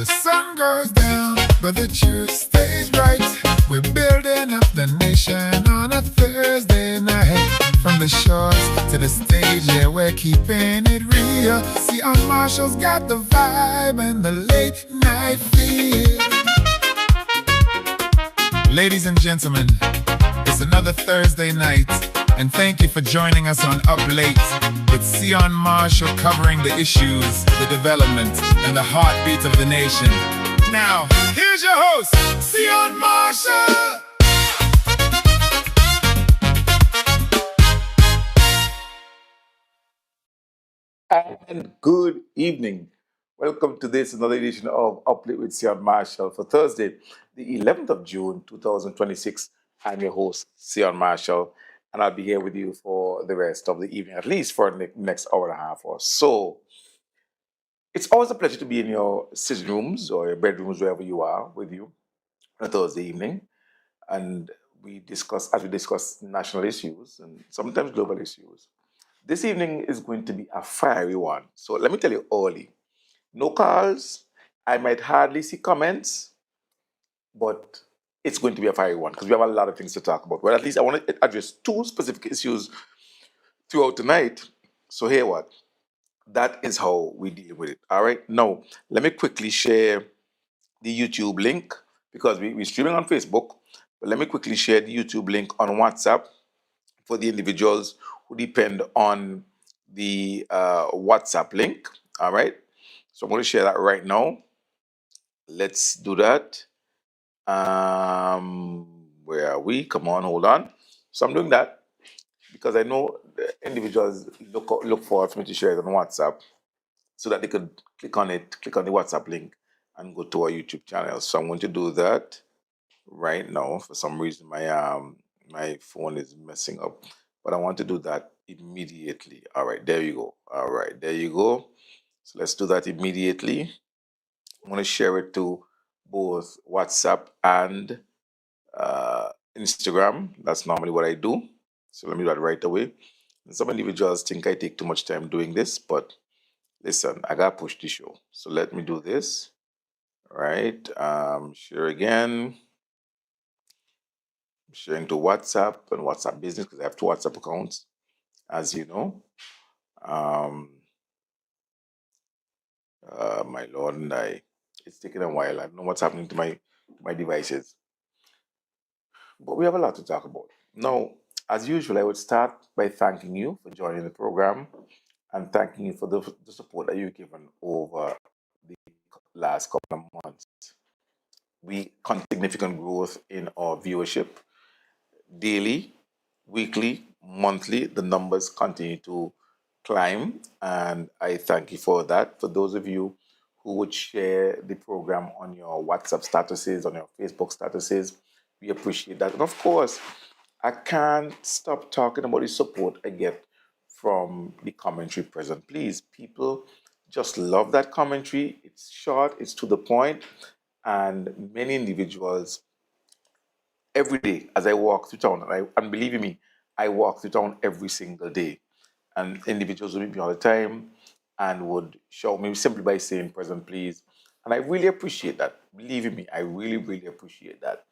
The sun goes down, but the truth stays right. We're building up the nation on a Thursday night. From the shores to the stage, yeah, we're keeping it real. Sehon Marshall's got the vibe and the late night feel. Ladies and gentlemen, it's another Thursday night, and thank you for joining us on Up Late with Sehon Marshall covering the issues, the development, and the heartbeat of the nation. Now, here's your host, Sehon Marshall. And good evening. Welcome to this another edition of Uplift with Sehon Marshall for Thursday, the 11th of June, 2026. I'm your host, Sehon Marshall, and I'll be here with you for the rest of the evening, at least for the next hour and a half or so. It's always a pleasure to be in your sitting rooms or your bedrooms, wherever you are, with you on a Thursday evening. And as we discuss national issues and sometimes global issues. This evening is going to be a fiery one. So let me tell you early. No calls. I might hardly see comments, but it's going to be a fiery one because we have a lot of things to talk about. Well, at least I want to address two specific issues throughout tonight. So here what? That is how we deal with it. All right. Now, let me quickly share the YouTube link because we're streaming on Facebook. But let me quickly share the YouTube link on WhatsApp for the individuals who depend on the WhatsApp link. All right. So I'm going to share that right now. Let's do that. Where are we? Come on, hold on. So I'm doing that because I know the individuals look forward for me to share it on WhatsApp so that they could click on the WhatsApp link and go to our YouTube channel. So I'm going to do that right now. For some reason, my phone is messing up, but I want to do that immediately. All right, there you go. All right, there you go. So let's do that immediately. I'm going to share it to both WhatsApp and Instagram. That's normally what I do. So let me do that right away. And some individuals think I take too much time doing this, but listen, I got to push the show. So let me do this. Right. Share again. I'm sharing to WhatsApp and WhatsApp business because I have two WhatsApp accounts, as you know. Um, my Lord and I, it's taken a while. I don't know what's happening to my devices. But we have a lot to talk about. Now, as usual, I would start by thanking you for joining the program and thanking you for the support that you've given over the last couple of months. We continue significant growth in our viewership daily, weekly, monthly. The numbers continue to climb, and I thank you for that. For those of you who would share the program on your WhatsApp statuses, on your Facebook statuses, we appreciate that. And of course, I can't stop talking about the support I get from the commentary present. Please, people just love that commentary. It's short, it's to the point, and many individuals every day as I walk through town, and believe me, I walk through town every single day, and individuals will meet me all the time and would show me simply by saying present, please. And I really appreciate that. Believe me, I really, really appreciate that.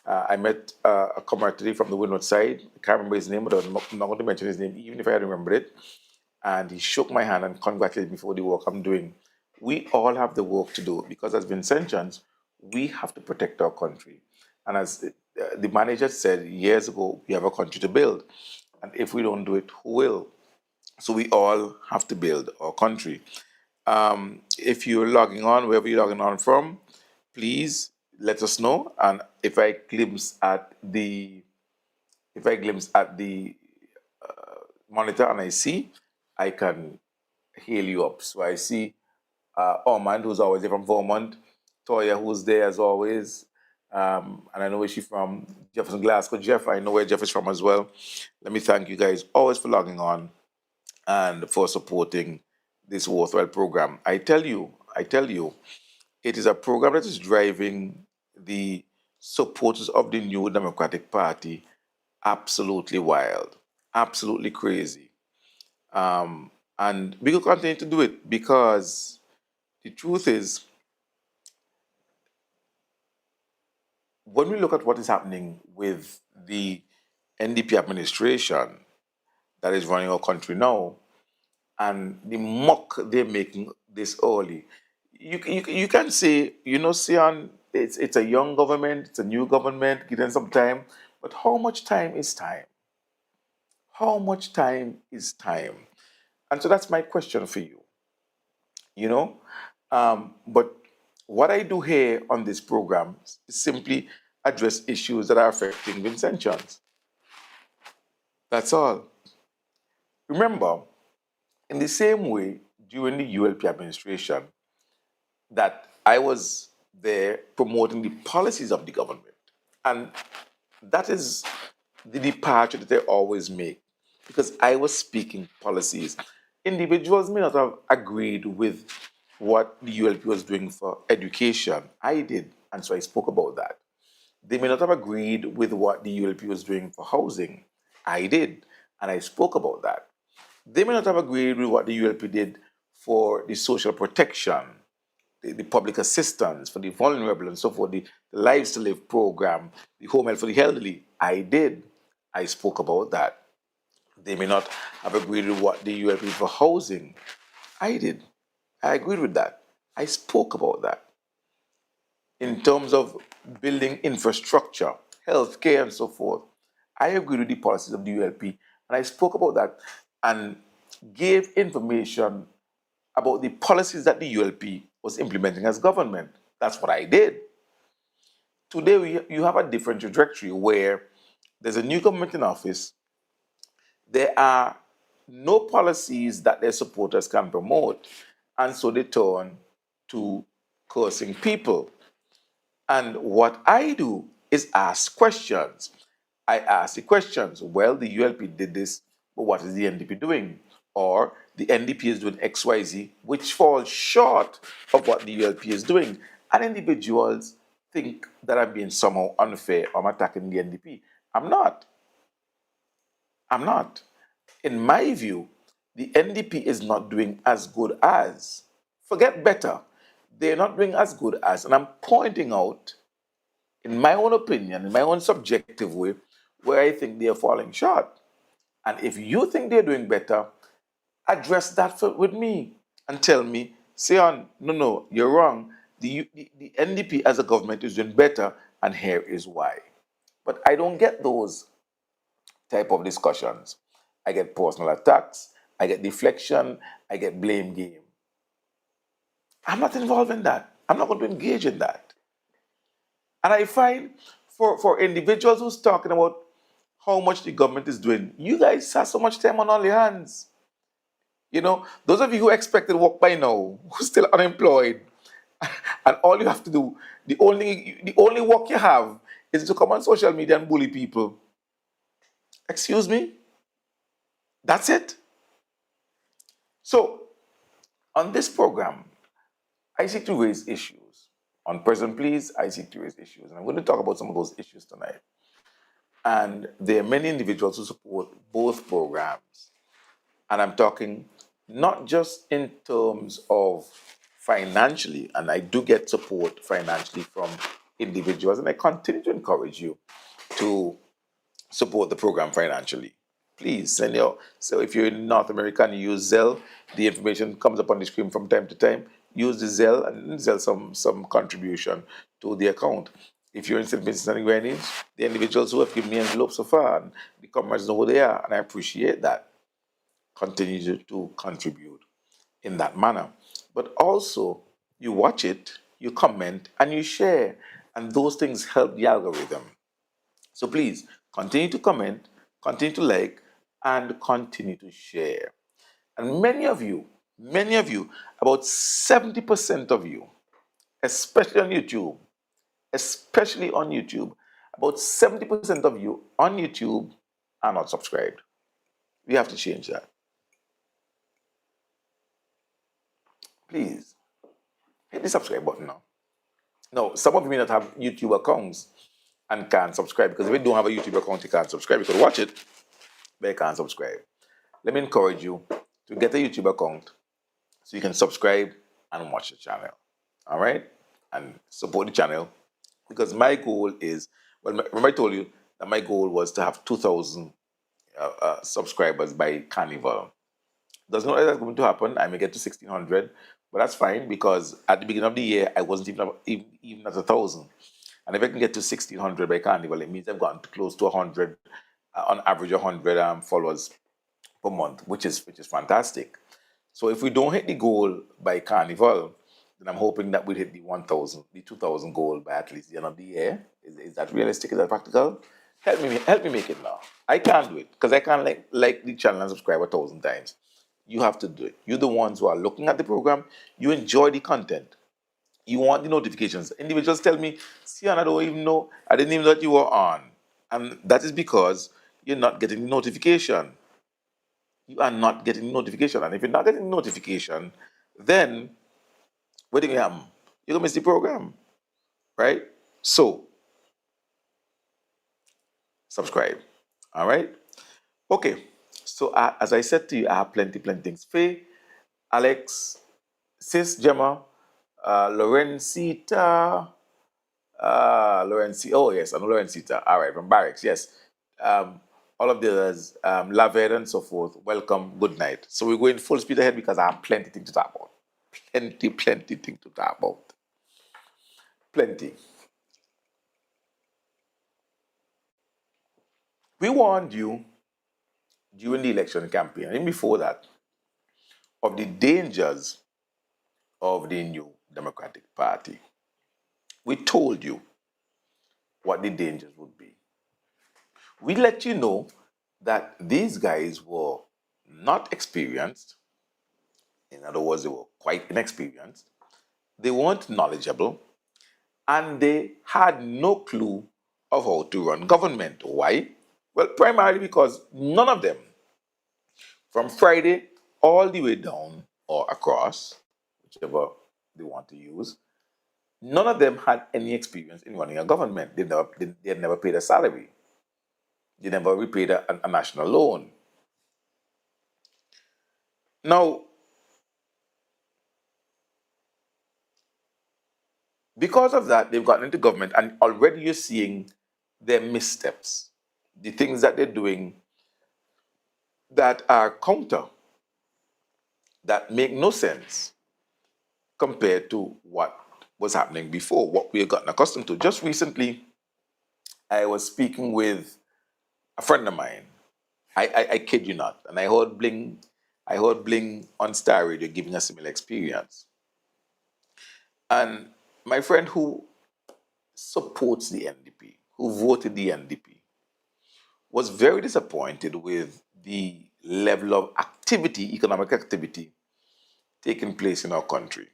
I met a comrade today from the Windward side. I can't remember his name, but I'm not going to mention his name, even if I had remembered it. And he shook my hand and congratulated me for the work I'm doing. We all have the work to do because, as Vincentians, we have to protect our country. And as the manager said years ago, we have a country to build. And if we don't do it, who will? So we all have to build our country. If you're logging on, wherever you're logging on from, please let us know. And if I glimpse at the monitor and I see, I can hail you up. So I see Ormond, who's always there from Vermont, Toya, who's there as always. And I know where she's from, Jefferson Glasgow. Jeff, I know where Jeff is from as well. Let me thank you guys always for logging on and for supporting this worthwhile program. I tell you, it is a program that is driving the supporters of the new Democratic Party absolutely wild, absolutely crazy. And we will continue to do it because the truth is, when we look at what is happening with the NDP administration that is running our country now, and the mock they're making this early, you can say, Sian, it's a young government, it's a new government, give them some time. But how much time is time? How much time is time? And so that's my question for you. you know. But what I do here on this program is simply address issues that are affecting Vincentians. That's all. Remember, in the same way, during the ULP administration, that I was there promoting the policies of the government. And that is the departure that they always make, because I was speaking policies. Individuals may not have agreed with what the ULP was doing for education. I did, and so I spoke about that. They may not have agreed with what the ULP was doing for housing. I did, and I spoke about that. They may not have agreed with what the ULP did for the social protection, the public assistance for the vulnerable and so forth, the Lives to Live program, the home health for the elderly. I did. I spoke about that. They may not have agreed with what the ULP did for housing. I did. I agreed with that. I spoke about that. In terms of building infrastructure, healthcare, and so forth, I agreed with the policies of the ULP, and I spoke about that and gave information about the policies that the ULP was implementing as government. That's what I did. Today, you have a different trajectory where there's a new government in office. There are no policies that their supporters can promote, and so they turn to cursing people. And what I do is ask questions. I ask the questions. Well, the ULP did this, but what is the NDP doing? Or the NDP is doing XYZ, which falls short of what the ULP is doing. And individuals think that I'm being somehow unfair or I'm attacking the NDP. I'm not. I'm not. In my view, the NDP is not doing as good as, forget better, they're not doing as good as, and I'm pointing out, in my own opinion, in my own subjective way, where I think they are falling short. And if you think they're doing better, address that with me and tell me, Sehon, no, you're wrong. The NDP as a government is doing better, and here is why. But I don't get those type of discussions. I get personal attacks, I get deflection, I get blame game. I'm not involved in that. I'm not going to engage in that. And I find for individuals who's talking about how much the government is doing, you guys have so much time on all your hands. Those of you who expected work by now, who's still unemployed, and all you have to do, the only work you have is to come on social media and bully people. Excuse me? That's it. So on this program, I seek to raise issues. On President Please, I seek to raise issues. And I'm going to talk about some of those issues tonight. And there are many individuals who support both programs. And I'm talking not just in terms of financially, and I do get support financially from individuals, and I continue to encourage you to support the program financially. Please send your, so if you're in North America and you use Zelle, the information comes up on the screen from time to time. Use the Zelle and Zelle some contribution to the account. If you're in St. Vincent and Grenadines, the individuals who have given me envelopes so far, and the comrades know who they are, and I appreciate that. Continue to contribute in that manner. But also, you watch it, you comment, and you share, and those things help the algorithm. So please continue to comment, continue to like, and continue to share. And many of you, about 70% of you, especially on YouTube, about 70% of you on YouTube are not subscribed. We have to change that. Please hit the subscribe button now. No, some of you may not have YouTube accounts and can't subscribe, because if you don't have a YouTube account, you can't subscribe. You can watch it, but you can't subscribe. Let me encourage you to get a YouTube account so you can subscribe and watch the channel. All right? And support the channel because my goal is, well, remember I told you that my goal was to have 2,000 subscribers by Carnival. Does not know that's going to happen. I may get to 1,600, but that's fine because at the beginning of the year I wasn't even at 1,000. And if I can get to 1,600 by Carnival, it means I've gotten close to 100, on average 100 followers per month, which is fantastic. So if we don't hit the goal by Carnival, then I'm hoping that we'll hit the 1,000, the 2,000 goal by at least the end of the year. Is that realistic? Is that practical? Help me make it now. I can't do it because I can't like the channel and subscribe 1,000 times. You have to do it. You're the ones who are looking at the program. You enjoy the content. You want the notifications. Individuals tell me, Sehon, I don't even know. I didn't even know that you were on. And that is because you're not getting the notification. You are not getting notification. And if you're not getting notification, then what do you happen? You're gonna miss the program, right? So subscribe. All right. Okay. So as I said to you, I have plenty things. Faye, Alex, Sis, Gemma, Lorencita, Oh yes, I know Lorencita. All right, from Barracks. Yes. Um, all of the others, Laved and so forth. Welcome. Good night. So we're going full speed ahead because I have plenty things to talk about. Plenty things to talk about. Plenty. We warned you during the election campaign, and even before that, of the dangers of the new Democratic Party. We told you what the dangers would be. We let you know that these guys were not experienced. In other words, they were quite inexperienced. They weren't knowledgeable, and they had no clue of how to run government. Why? Well, primarily because none of them, from Friday all the way down or across, whichever they want to use, none of them had any experience in running a government. They had never paid a salary. They never repaid a national loan. Now, because of that, they've gotten into government, and already you're seeing their missteps, the things that they're doing that are counter, that make no sense compared to what was happening before, what we had gotten accustomed to. Just recently, I was speaking with a friend of mine. I kid you not, and I heard Bling on Star Radio giving a similar experience. And my friend who supports the NDP, who voted the NDP, was very disappointed with the level of activity, economic activity, taking place in our country.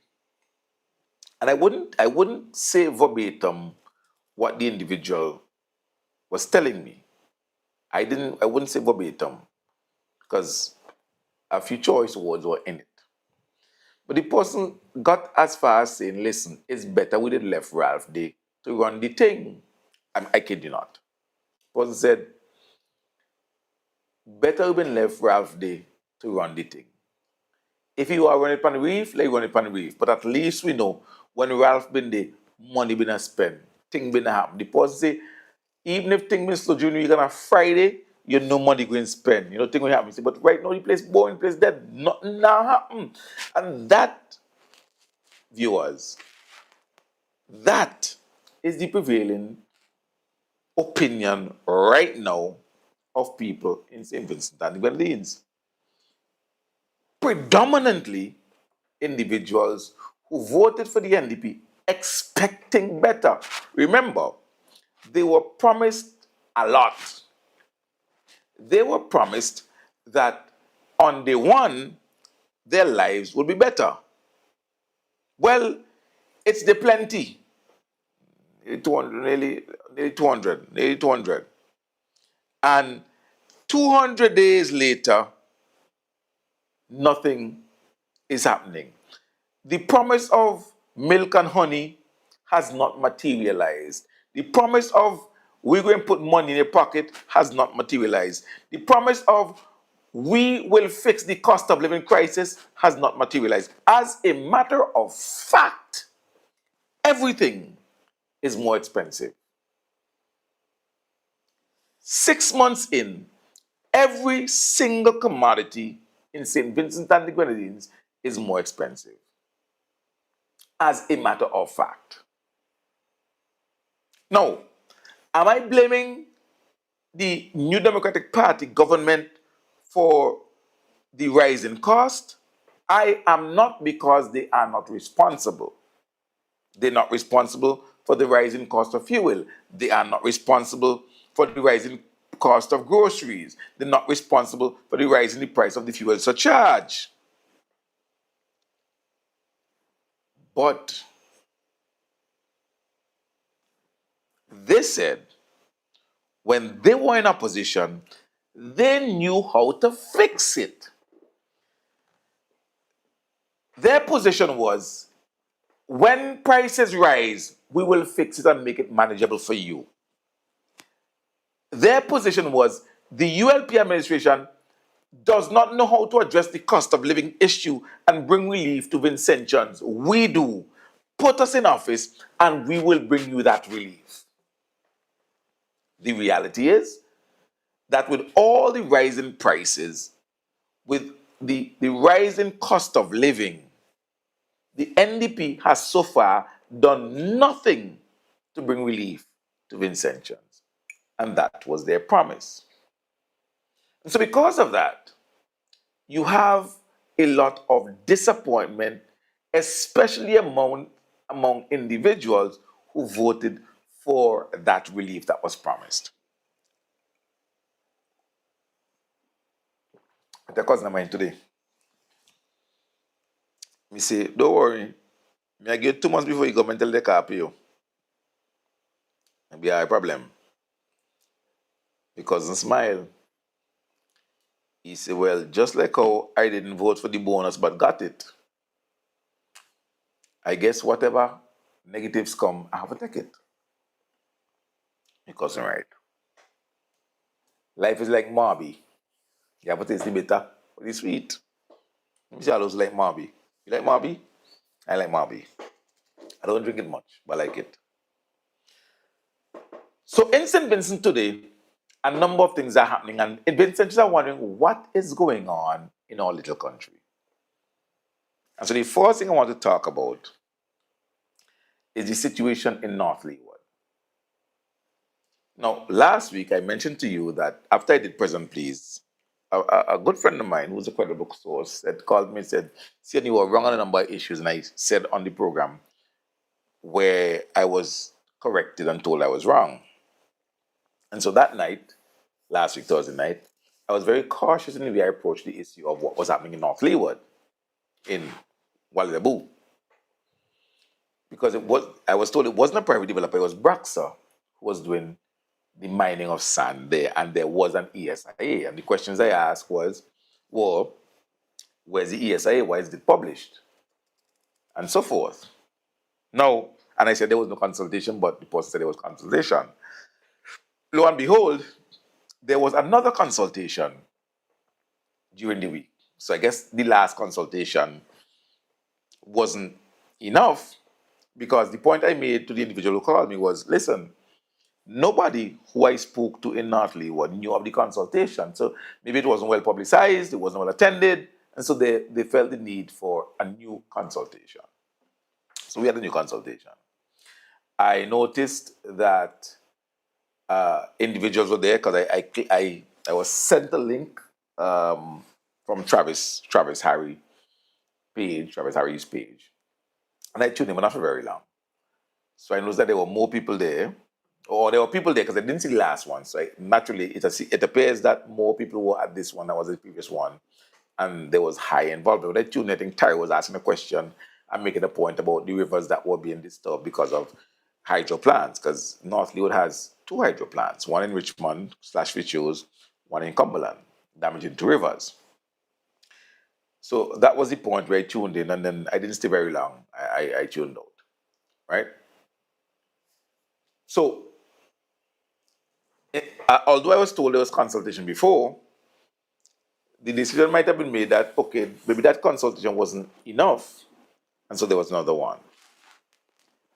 And I wouldn't say verbatim what the individual was telling me. I wouldn't say verbatim because a few choice words were in it. But the person got as far as saying, listen, it's better we did left Ralph Day to run the thing. I kid you not. The person said, better we been left Ralph Day to run the thing. If you are running pan reef, let you run it pan reef. But at least we know when Ralph been there, money been a spend, thing been a happen. The person say, even if thing been slow junior, you're gonna Friday, you know money going spend. You know thing will happen. Say, but right now the place boring, place dead, nothing now happen. And that, viewers, that is the prevailing opinion right now of people in St. Vincent and the Grenadines. Predominantly individuals who voted for the NDP expecting better. Remember, they were promised a lot. They were promised that on day one, their lives would be better. Well, it's the plenty. Nearly 200, nearly 200, nearly 200. And 200 days later, nothing is happening. The promise of milk and honey has not materialized. The promise of we're going to put money in your pocket has not materialized. The promise of we will fix the cost of living crisis has not materialized. As a matter of fact, everything is more expensive. 6 months in, every single commodity in St. Vincent and the Grenadines is more expensive, as a matter of fact. Now, am I blaming the New Democratic Party government for the rise in cost? I am not, because they are not responsible. They're not responsible for the rising cost of fuel. They are not responsible for the rising cost of groceries. They're not responsible for the rise in the price of the fuel surcharge. But they said when they were in opposition, they knew how to fix it. Their position was, when prices rise, we will fix it and make it manageable for you. Their position was, the ULP administration does not know how to address the cost of living issue and bring relief to Vincentians. We do. Put us in office and we will bring you that relief. The reality is that with all the rising prices, with the rising cost of living, the NDP has so far done nothing to bring relief to Vincentians. And that was their promise. And so, because of that, you have a lot of disappointment, especially among individuals who voted for that relief that was promised. The cousin of mine today, me say, don't worry, me I get 2 months before you come and tell the car pay you. And be a problem. Because in smile, he said, well, just like how I didn't vote for the bonus but got it, I guess whatever negatives come, I have to take it. Your cousin right. Life is like Marby. You have to taste the bitter or the sweet. Let me say I also like Marby. You like Marby? I like Marby. I don't drink it much, but I like it. So in St. Vincent today, a number of things are happening, and Vincentians are wondering what is going on in our little country. And so the first thing I want to talk about is the situation in North Leeward. Now, last week I mentioned to you that after I did Present Please, a good friend of mine who's a credible source had called me and said, see, you were wrong on a number of issues. And I said on the program where I was corrected and told I was wrong. And so that night, last week, Thursday night, I was very cautious in the way I approached the issue of what was happening in North Leeward, in Walidabu. Because I was told it wasn't a private developer, it was Braxa who was doing the mining of sand there, and there was an ESIA. And the questions I asked was, well, where's the ESIA? Why is it published? And so forth. No, and I said there was no consultation, but the person said there was consultation. Lo and behold, there was another consultation during the week. So I guess the last consultation wasn't enough, because the point I made to the individual who called me was, listen, nobody who I spoke to in North Leeward knew of the consultation. So maybe it wasn't well publicized, it wasn't well attended, and so they felt the need for a new consultation. So we had a new consultation. I noticed that individuals were there because I was sent a link from Travis Harry's page, and I tuned him not for very long. So I noticed that there were more people there, or there were people there because I didn't see the last one. So naturally, it appears that more people were at this one than was the previous one, and there was high involvement. When I tuned in, I think Terry was asking a question and making a point about the rivers that were being disturbed because of hydro plants, because North Leeward has 2 hydro plants, one in Richmond / Fitzhughes, one in Cumberland, damaging 2 rivers. So that was the point where I tuned in, and then I didn't stay very long. I tuned out, right? So, although I was told there was consultation before, the decision might have been made that, okay, maybe that consultation wasn't enough, and so there was another one.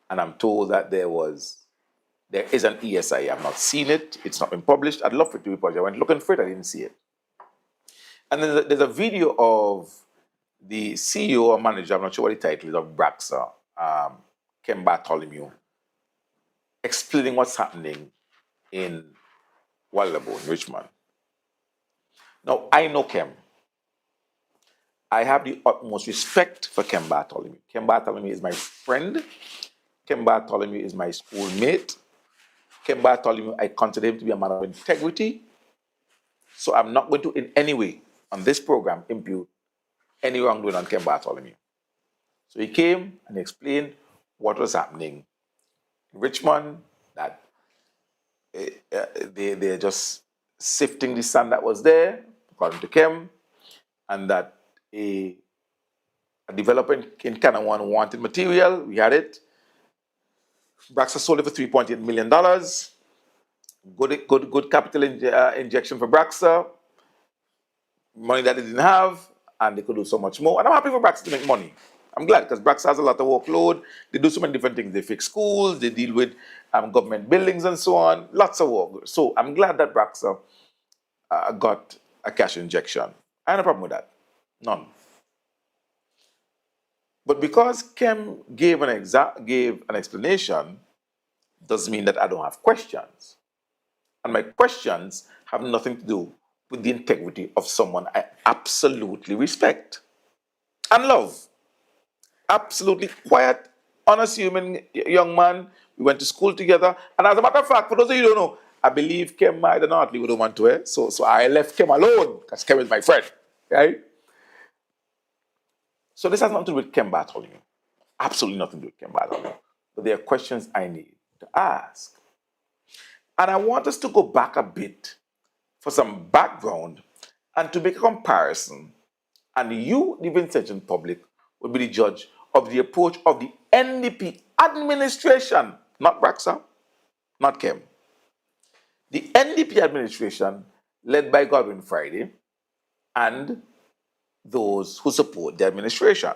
and I'm told that there is an ESI. I've not seen it. It's not been published. I'd love for it to be published. I went looking for it. I didn't see it. And then there's a video of the CEO or manager, I'm not sure what the title is, of Braxa, Ken Bartholomew, explaining what's happening in Wallabo, in Richmond. Now, I know Kem. I have the utmost respect for Ken Bartholomew. Ken Bartholomew is my friend. Ken Bartholomew is my schoolmate. Ken Bartholomew, I consider him to be a man of integrity. So I'm not going to in any way on this program impute any wrongdoing on Ken Bartholomew. So he came and explained what was happening in Richmond, that they're just sifting the sand that was there, according to Kem, and that a developer in Kanawan wanted material. We had it. Braxa sold it for $3.8 million. Good capital injection for Braxa. Money that they didn't have, and they could do so much more. And I'm happy for Braxa to make money. I'm glad because Braxa has a lot of workload. They do so many different things. They fix schools, they deal with government buildings and so on. Lots of work. So I'm glad that Braxa got a cash injection. I have no problem with that. None. But because Kem gave an explanation, doesn't mean that I don't have questions. And my questions have nothing to do with the integrity of someone I absolutely respect and love. Absolutely quiet, unassuming young man. We went to school together. And as a matter of fact, for those of you who don't know, I believe Kem might not live with a woman to her. So I left Kem alone because Kem is my friend. Right? So this has nothing to do with Kem Bartholomew. Absolutely nothing to do with Kem Bartholomew. But there are questions I need to ask. And I want us to go back a bit for some background and to make a comparison. And you, the Vincentian public, will be the judge of the approach of the NDP administration, not Braxa, not Kem. The NDP administration, led by Godwin Friday, and those who support the administration.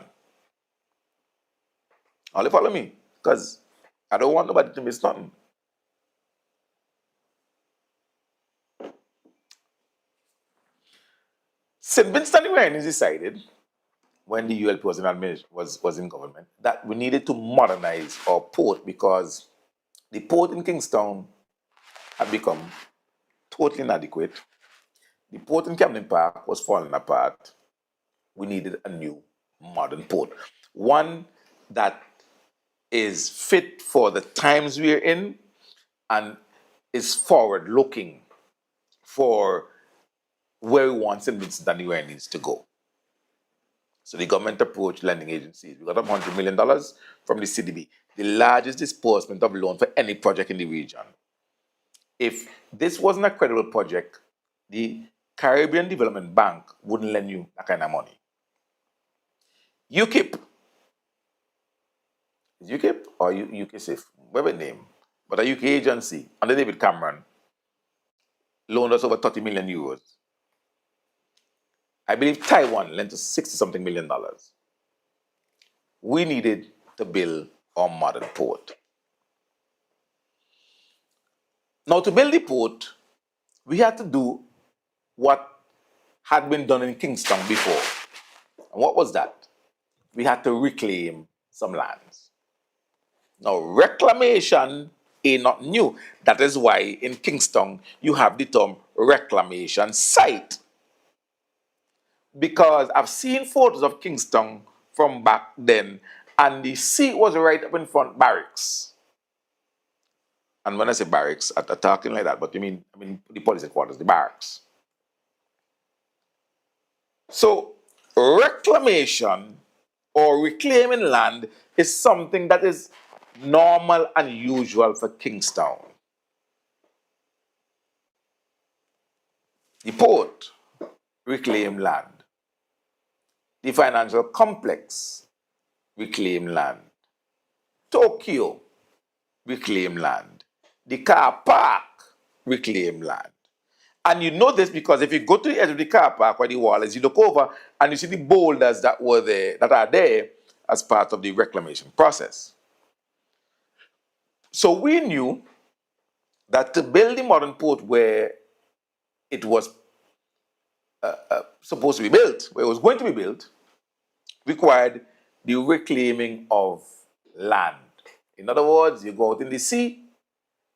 Only follow me, because I don't want nobody to miss nothing. St. Vincent and Grenadines decided, when the ULP was in government, that we needed to modernize our port because the port in Kingstown had become totally inadequate. The port in Camden Park was falling apart. We needed a new modern port, one that is fit for the times we're in and is forward looking for where we want St. Vincent and the Grenadines to go. So the government approached lending agencies. We got $100 million from the CDB, the largest disbursement of loan for any project in the region. If this wasn't a credible project, the Caribbean Development Bank wouldn't lend you that kind of money. UKIP, is UKIP or UKSIF, whatever name, but a UK agency under David Cameron loaned us over 30 million euros. I believe Taiwan lent us 60-something million dollars. We needed to build our modern port. Now, to build the port, we had to do what had been done in Kingston before. And what was that? We had to reclaim some lands. Now, reclamation is not new. That is why in Kingston you have the term reclamation site. Because I've seen photos of Kingston from back then, and the sea was right up in front barracks. And when I say barracks, I'm talking like that, but I mean the police headquarters, the barracks. So reclamation or reclaiming land is something that is normal and usual for Kingstown. The port, reclaim land. The financial complex, reclaim land. Tokyo, reclaim land. The car park, reclaim land. And you know this because if you go to the edge of the car park where the wall is, you look over and you see the boulders that are there as part of the reclamation process. So we knew that to build the modern port where it was supposed to be built, where it was going to be built, required the reclaiming of land. In other words, you go out in the sea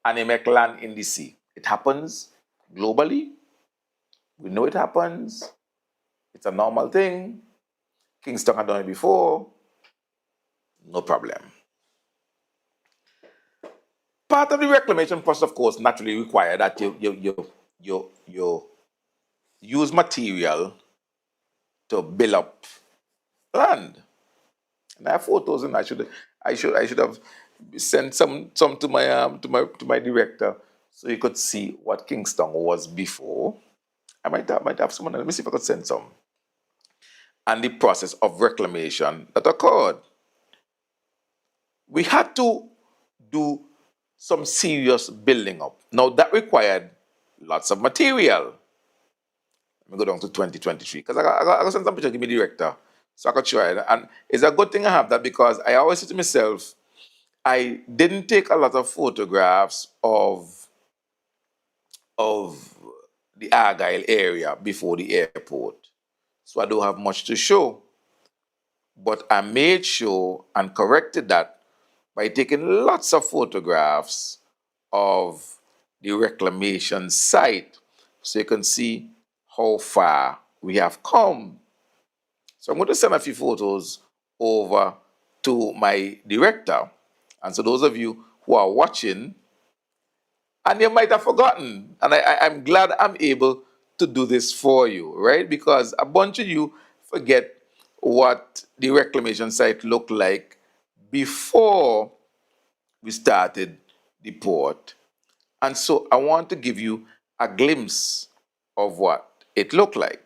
and you make land in the sea. It happens globally. We know it happens. It's a normal thing. Kingston had done it before. No problem. Part of the reclamation process, of course, naturally require that you use material to build up land. And I have photos, and I should have sent some to my director so he could see what Kingston was before. I might have someone. Let me see if I could send some. And the process of reclamation that occurred. We had to do some serious building up. Now that required lots of material. Let me go down to 2023 because I got send some picture, give me the director so I could show it. And it's a good thing I have that because I always say to myself, I didn't take a lot of photographs of the Argyle area before the airport. So I don't have much to show. But I made sure and corrected that by taking lots of photographs of the reclamation site so you can see how far we have come. So I'm going to send a few photos over to my director. And so those of you who are watching, and you might have forgotten, and I'm glad I'm able to do this for you, right? Because a bunch of you forget what the reclamation site looked like before we started the port. And so I want to give you a glimpse of what it looked like.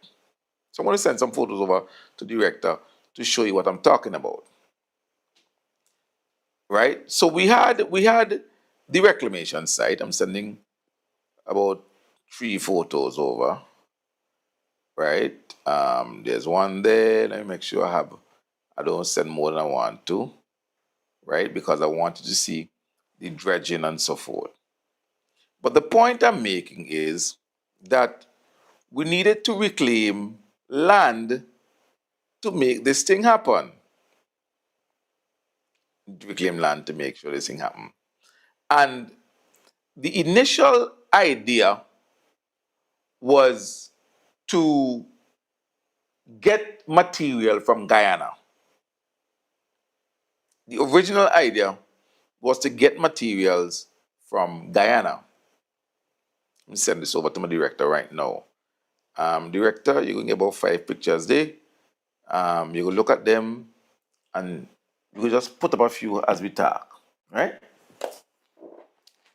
So I'm going to send some photos over to the director to show you what I'm talking about. Right? So we had the reclamation site. I'm sending about 3 photos over. Right? There's one there. Let me make sure I don't send more than I want to, right? Because I want you to see the dredging and so forth. But the point I'm making is that we needed to reclaim land to make this thing happen. Reclaim land to make sure this thing happen. And the initial idea was to get material from Guyana. The original idea was to get materials from Guyana. Let me send this over to my director right now. Director, you're going to get about 5 pictures there. You will look at them and you will just put up a few as we talk, right?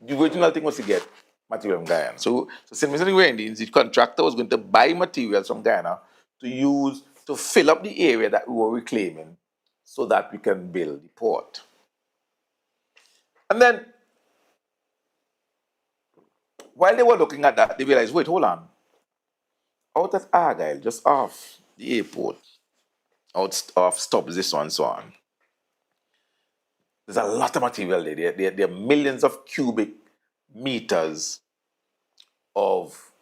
The original thing was to get material from Guyana. So St. Vincent and Grenadines, the contractor was going to buy materials from Guyana to use to fill up the area that we were reclaiming so that we can build the port. And then, while they were looking at that, they realized, wait, hold on. Out at Argyle, just off the airport, out off stops, this one, so on. There's a lot of material there. There are millions of cubic meters of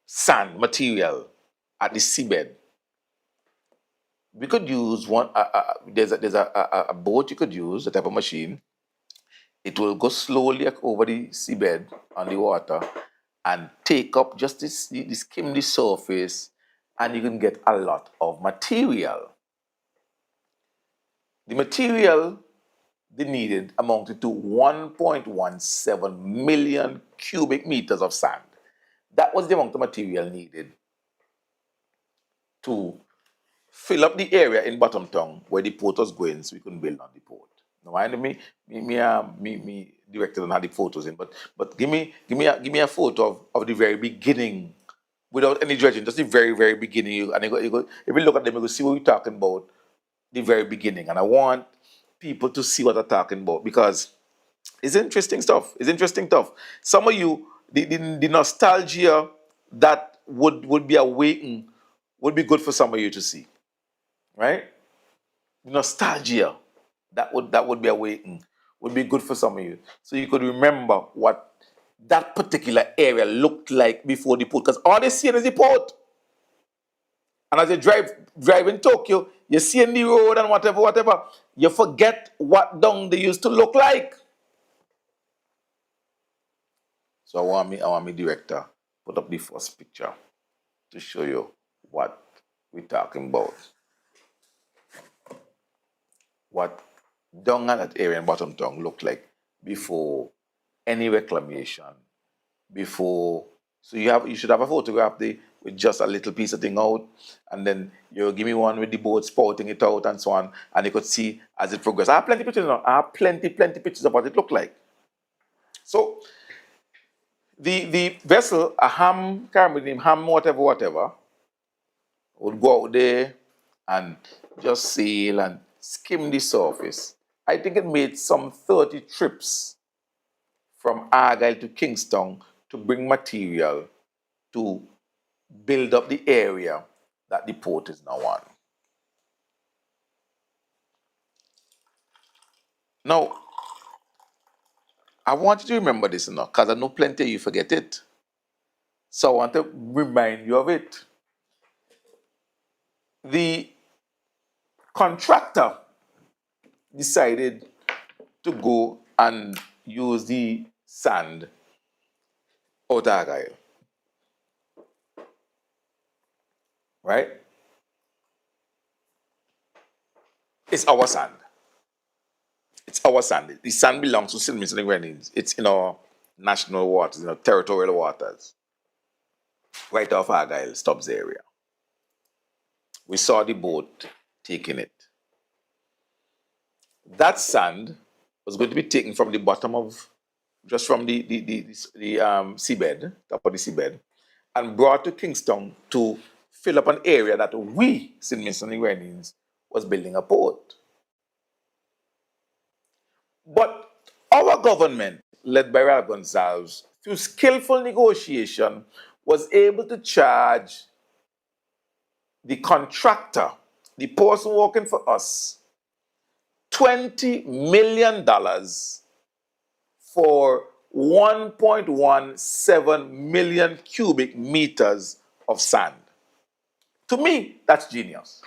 sand material at the seabed. We could use one. There's a boat you could use, a type of machine. It will go slowly over the seabed on the water and take up just skim the surface, and you can get a lot of material. The material they needed amounted to 1.17 million cubic meters of sand. That was the amount of material needed to fill up the area in Bottomtown where the port was going so we couldn't build on the port. Now, I know me director don't have the photos in, but give me a photo of the very beginning without any dredging, just the very, very beginning. If you look at them, you will see what we're talking about, the very beginning. And I want people to see what I'm talking about because it's interesting stuff. It's interesting stuff. Some of you, the nostalgia that would be awakened would be good for some of you to see, right? The nostalgia that would be awakened would be good for some of you. So you could remember what that particular area looked like before the port. Because all they see is the port. And as you drive in Tokyo, you see in the road and whatever, you forget what down they used to look like. So I want me director put up the first picture to show you what we're talking about. What down at that area in Bottom Town looked like before any reclamation, before. So you should have a photograph there with just a little piece of thing out, and then you give me one with the boat spouting it out and so on, and you could see as it progressed. I have plenty pictures now. I have plenty pictures of what it looked like. So the vessel, a ham, can't remember the name, ham, whatever, would go out there and just sail and skim the surface. I think it made some 30 trips from Argyle to Kingston to bring material to build up the area that the port is now on. Now, I want you to remember this now, because I know plenty of you forget it. So I want to remind you of it. The contractor decided to go and use the sand out of Argyle. Right? It's our sand. It's our sand. The sand belongs to St. Vincent and Grenadines. It's in our national waters, in our territorial waters. Right off Argyle, Stubbs area. We saw the boat taking it. That sand was going to be taken from the bottom of, just from the seabed, top of the seabed, and brought to Kingston to fill up an area that we, St. Vincent and Grenadines, was building a port. But our government, led by Ralph Gonsalves, through skillful negotiation, was able to charge the contractor, the person working for us, $20 million for 1.17 million cubic meters of sand. To me, that's genius.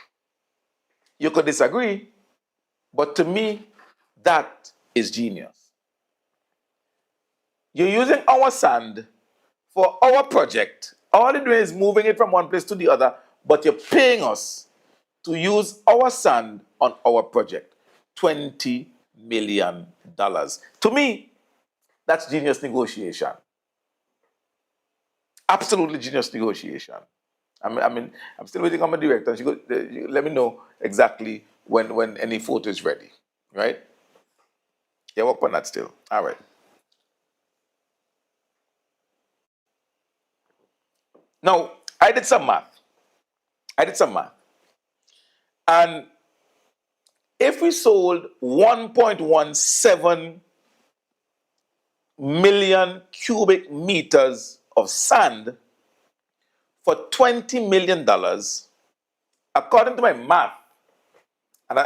You could disagree, but to me, that is genius. You're using our sand for our project. All you're doing is moving it from one place to the other, but you're paying us to use our sand on our project. $20 million. To me, that's genius negotiation. Absolutely genius negotiation. I'm still waiting on my director. You let me know exactly when any photo is ready, right? Yeah, work on that still. All right. Now, I did some math. And if we sold 1.17 million cubic meters of sand for $20 million, according to my math, and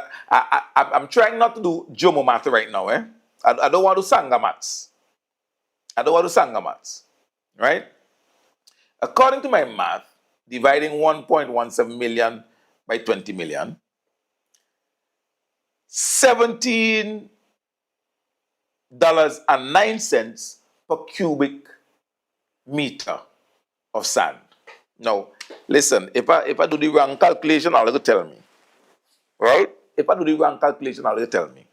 I'm trying not to do Jomo math right now, I don't want to do Sangha maths. Right? According to my math, dividing 1.17 million by 20 million, $17.09 per cubic meter of sand. Now, listen, if I do the wrong calculation, I'll let you tell me. Right? If I do the wrong calculation, I'll let you tell me.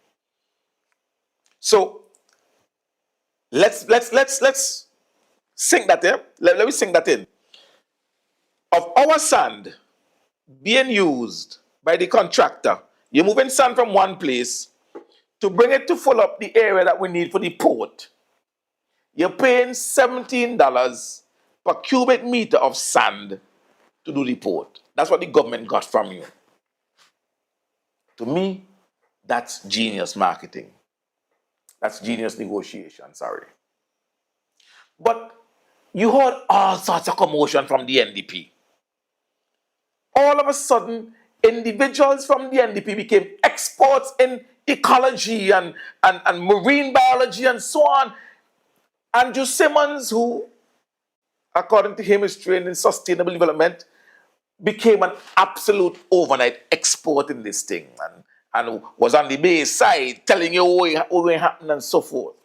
So let's sink that in. Let me sink that in. Of our sand being used by the contractor, you're moving sand from one place to bring it to fill up the area that we need for the port. You're paying $17 per cubic meter of sand to do the port. That's what the government got from you. To me, that's genius marketing. That's genius negotiation, sorry. But you heard all sorts of commotion from the NDP. All of a sudden, individuals from the NDP became experts in ecology and marine biology and so on. Andrew Simmons, who, according to him, is trained in sustainable development, became an absolute overnight expert in this thing and was on the base side telling you what will happen and so forth.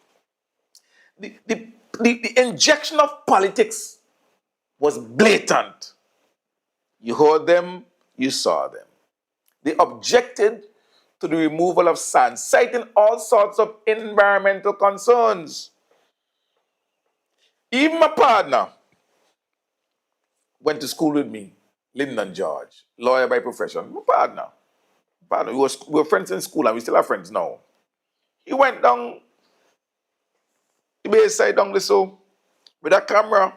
The injection of politics was blatant. You heard them, you saw them. They objected to the removal of sand, citing all sorts of environmental concerns. Even my partner went to school with me, Lyndon George, lawyer by profession. My partner, we were friends in school and we still are friends now. He went down the Bayside down the so with a camera.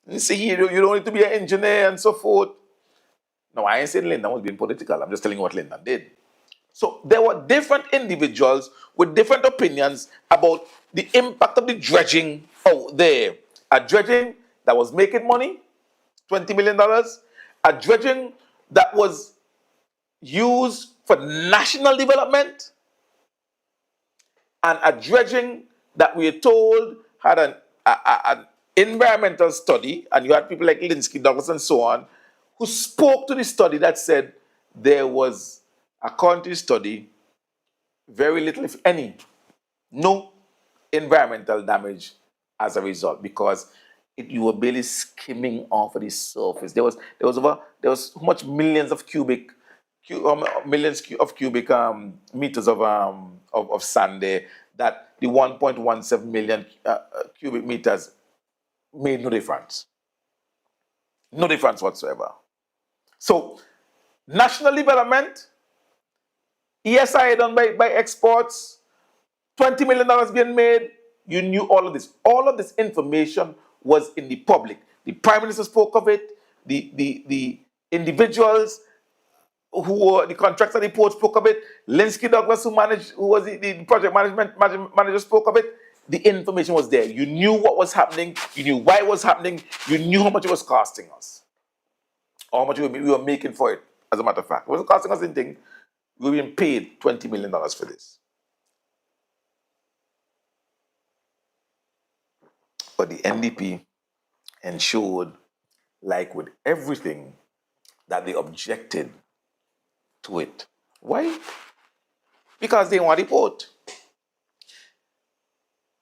And he said, you don't need to be an engineer and so forth. No, I ain't saying Lyndon was being political. I'm just telling you what Lyndon did. So there were different individuals with different opinions about the impact of the dredging out there. A dredging that was making money, $20 million, a dredging that was used for national development, and a dredging that we are told had an environmental study, and you had people like Linsky, Douglas, and so on, who spoke to the study that said there was, according to the study, very little, if any, no environmental damage as a result because you were barely skimming off of the surface. There was how much millions of cubic meters of sand there that the 1.17 million cubic meters made no difference whatsoever. So national development, ESI done by exports, $20 million being made. You knew all of this. All of this information was in the public. The Prime Minister spoke of it. The individuals who were the contractor report spoke of it. Linsky Douglas, who was the project manager, spoke of it. The information was there. You knew what was happening. You knew why it was happening. You knew how much it was costing us, or how much we were making for it. As a matter of fact, it wasn't costing us anything. We were being paid $20 million for this. But the NDP ensured, like with everything, that they objected to it. Why? Because they want the port.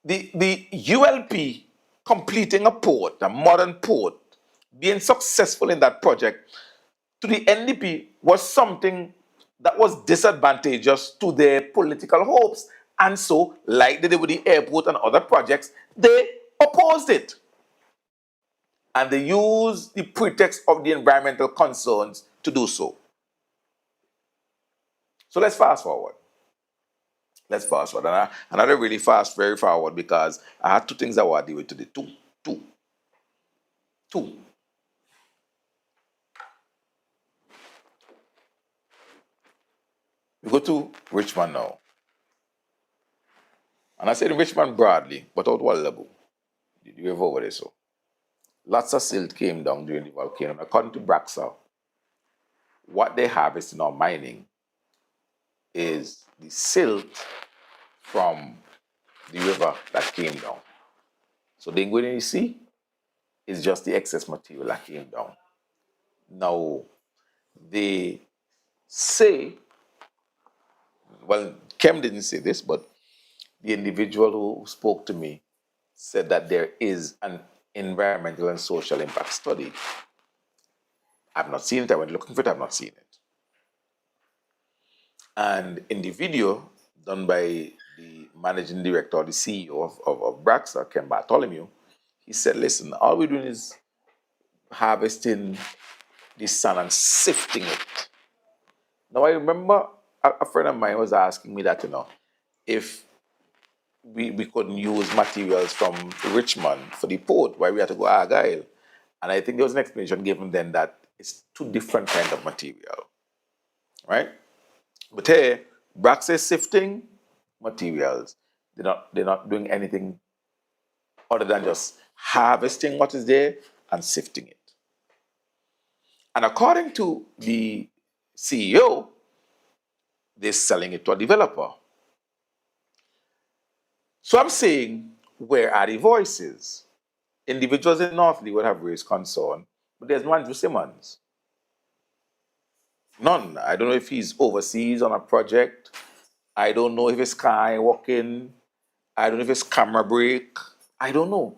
The ULP completing a port, a modern port, being successful in that project, to the NDP was something that was disadvantageous to their political hopes. And so, like they did with the airport and other projects, they opposed it. And they used the pretext of the environmental concerns to do so. So let's fast forward. And I don't really fast very forward because I had two things I want to deal with today. Two. We go to Richmond now. And I said Richmond broadly, but out what level? Did you ever over there so? Lots of silt came down during the volcano. And according to Braxa, what they harvest in our mining is the silt from the river that came down. So the ingredient you see is just the excess material that came down. Now, they say, well, Kem didn't say this, but the individual who spoke to me said that there is an environmental and social impact study. I've not seen it. I went looking for it. I've not seen it. And in the video done by the managing director, the CEO of Braxa, Ken Bartholomew, he said, listen, all we're doing is harvesting the sand and sifting it. Now, I remember a friend of mine was asking me that, if we couldn't use materials from Richmond for the port, why we had to go Argyle. And I think there was an explanation given then that it's two different kinds of material, right? But here, Brax is sifting materials. They're not doing anything other than just harvesting what is there and sifting it. And according to the CEO, they're selling it to a developer. So I'm saying, where are the voices? Individuals in Northleigh would have raised concern, but there's no Andrew Simmons. None. I don't know if he's overseas on a project. I don't know if it's car walking. I don't know if it's camera break. I don't know.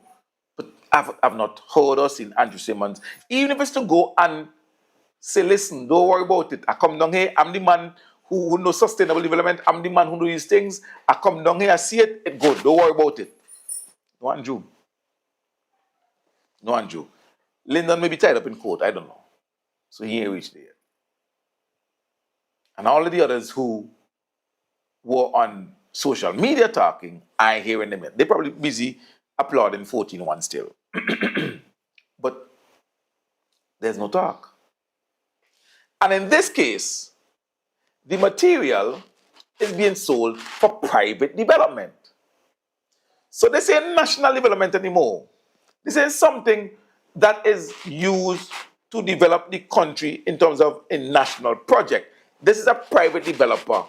But I've not heard or seen Andrew Simmons. Even if it's to go and say, listen, don't worry about it. I come down here, I'm the man who knows sustainable development. I'm the man who knows these things. I come down here, I see it, it's good. Don't worry about it. No Andrew. No Andrew. Lyndon may be tied up in court, I don't know. So he ain't reached there. And all of the others who were on social media talking, I ain't hearing them yet. They're probably busy applauding 14-1 still. But there's no talk. And in this case, the material is being sold for private development. So this ain't national development anymore. This ain't something that is used to develop the country in terms of a national project. This is a private developer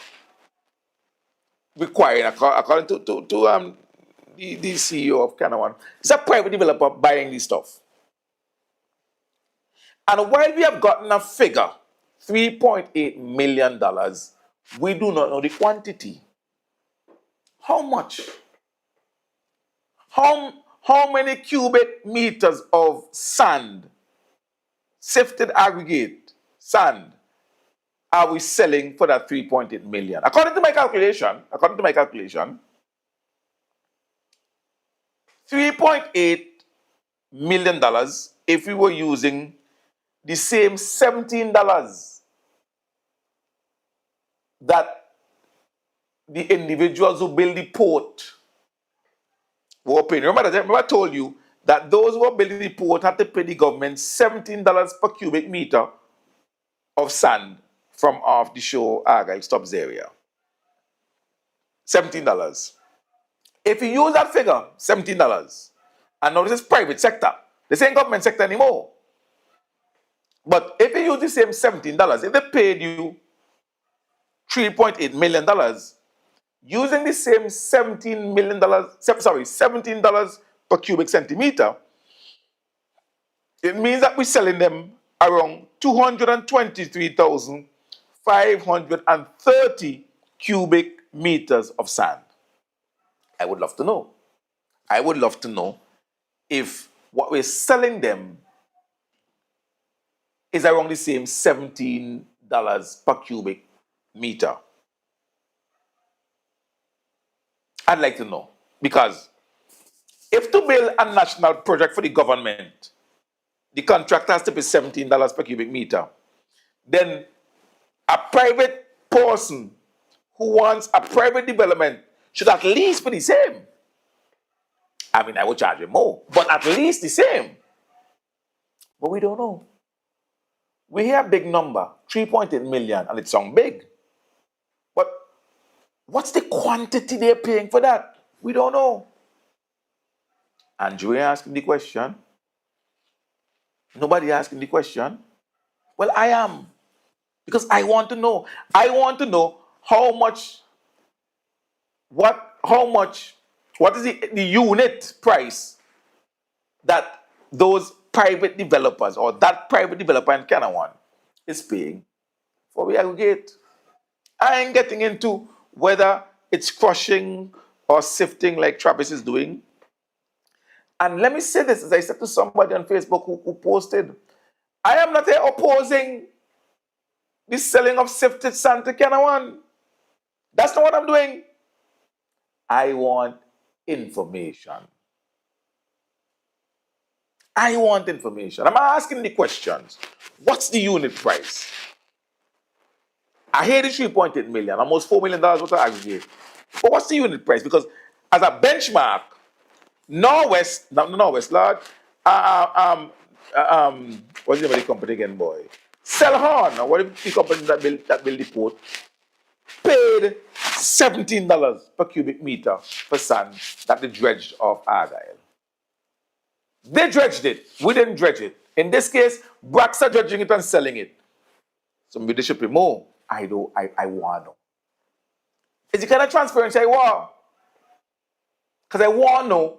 requiring, according to the CEO of Canawan, it's a private developer buying this stuff. And while we have gotten a figure, $3.8 million, we do not know the quantity. How much? How many cubic meters of sand, sifted aggregate sand, are we selling for that 3.8 million? According to my calculation, $3.8 million if we were using the same $17 that the individuals who build the port were paying. Remember I told you that those who were building the port had to pay the government $17 per cubic meter of sand from off the shore Argyle Stubbs area. $17. If you use that figure, $17, and now this is private sector, this ain't government sector anymore. But if you use the same $17, if they paid you $3.8 million, using the same $17 per cubic centimeter, it means that we're selling them around 223,530 cubic meters of sand. I would love to know. I would love to know if what we're selling them is around the same $17 per cubic meter. I'd like to know. Because if to build a national project for the government, the contractor has to pay $17 per cubic meter, then a private person who wants a private development should at least be the same. I mean, I would charge him more, but at least the same. But we don't know. We hear a big number, 3.8 million, and it sounds big. But what's the quantity they're paying for that? We don't know. Andrew asking the question. Nobody asking the question. Well, I am. Because I want to know. I want to know what is the unit price that those private developers or that private developer in Canawan is paying for the aggregate. I ain't getting into whether it's crushing or sifting like Travis is doing. And let me say this, as I said to somebody on Facebook who posted, I am not here opposing the selling of sifted sand to Canawan. That's not what I'm doing. I want information. I want information. I'm asking the questions. What's the unit price? I hear the 3.8 million, almost $4 million worth of aggregate. But what's the unit price? Because as a benchmark, Northwest Lodge, what's the name of the company again, boy? Sehon, or what is the company that built the port, paid $17 per cubic meter for sand that they dredged off Argyle. They dredged it. We didn't dredge it. In this case, Bracks are dredging it and selling it. So maybe they should pay more. I want to know. It's the kind of transparency I want. Because I want to know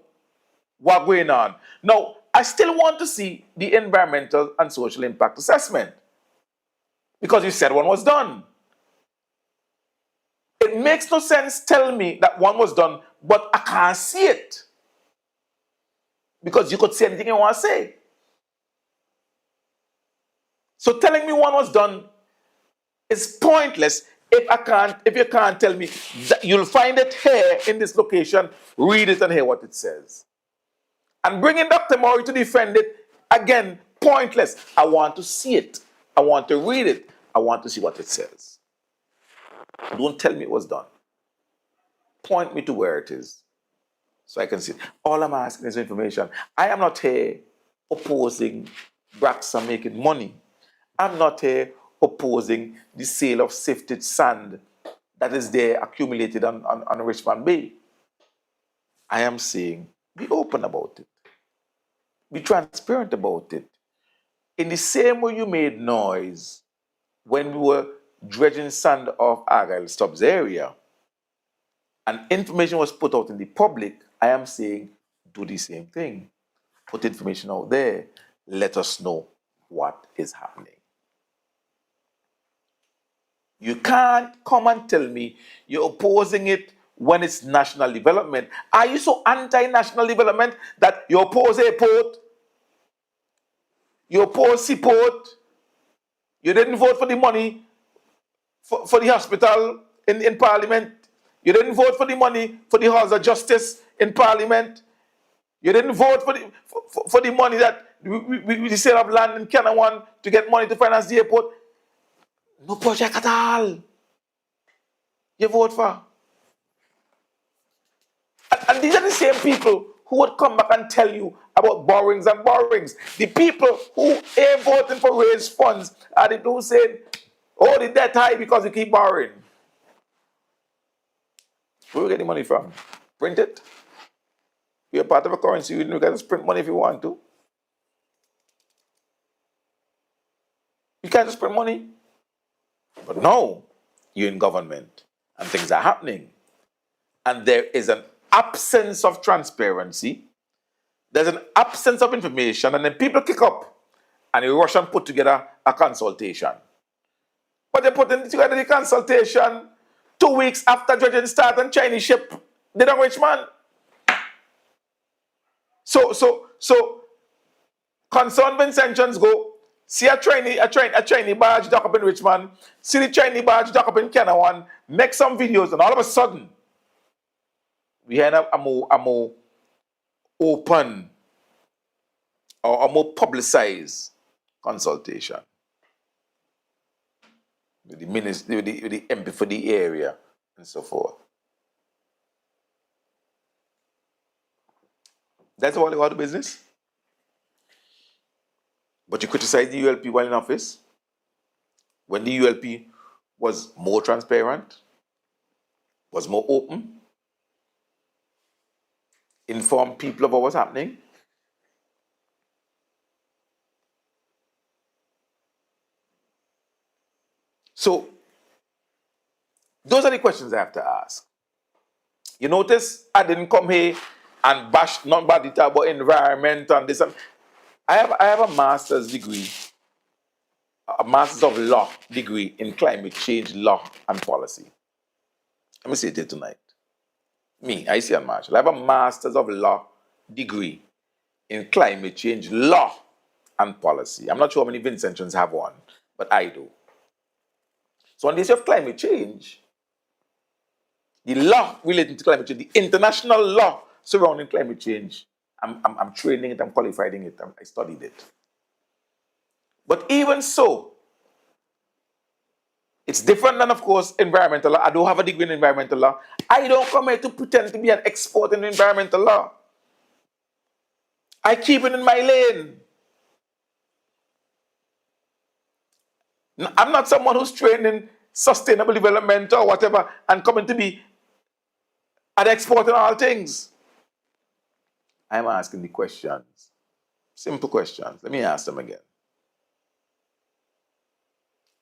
what's going on. Now, I still want to see the environmental and social impact assessment. Because you said one was done. It makes no sense tell me that one was done, but I can't see it. Because you could say anything you want to say. So telling me one was done is pointless if you can't tell me that you'll find it here in this location, read it and hear what it says. And bringing Dr. Murray to defend it, again, pointless. I want to see it. I want to read it. I want to see what it says. Don't tell me it was done. Point me to where it is so I can see it. All I'm asking is information. I am not here opposing Braxa making money. I'm not here opposing the sale of sifted sand that is there accumulated on Richmond Bay. I am saying be open about it. Be transparent about it. In the same way you made noise when we were dredging sand off Argyle Stubbs area and information was put out in the public, I am saying do the same thing. Put information out there. Let us know what is happening. You can't come and tell me you're opposing it when it's national development. Are you so anti-national development that you oppose airport? You oppose seaport? You didn't vote for the money for the hospital in Parliament. You didn't vote for the money for the House of Justice in Parliament. You didn't vote for the money that we sale of land in Kenawan to get money to finance the airport. No project at all. You vote for. And these are the same people who would come back and tell you about borrowings and borrowings. The people who are voting for raised funds are the people who say, oh, the debt high because we keep borrowing. Where we get the money from? Print it. You're part of a currency. You can just print money if you want to. You can't just print money. But no, you're in government and things are happening. And there is an absence of transparency. There's an absence of information, and then people kick up and they rush and put together a consultation. But they put together the consultation 2 weeks after dredging start and Chinese ship. They don't reach man. So concerned Vincentians go, see a Chinese barge dock up in Richmond, see the Chinese barge dock up in Kenawan, make some videos, and all of a sudden, we had a more open or a more publicized consultation with the minister, with the MP for the area, and so forth. That's all about the business. But you criticize the ULP while in office, when the ULP was more transparent, was more open, informed people about what's happening. So, those are the questions I have to ask. You notice I didn't come here and bash nobody about environment and this. I have a master's degree, a master's of law degree in climate change law and policy. Let me say it here tonight. Me, Sehon Marshall, I have a master's of law degree in climate change law and policy. I'm not sure how many Vincentians have one, but I do. So on the issue of climate change, the law relating to climate change, the international law surrounding climate change, I'm training it, I'm qualifying it, I studied it. But even so, it's different than, of course, environmental law. I don't have a degree in environmental law. I don't come here to pretend to be an expert in environmental law. I keep it in my lane. I'm not someone who's trained in sustainable development or whatever and coming to be an expert in all things. I'm asking the questions. Simple questions. Let me ask them again.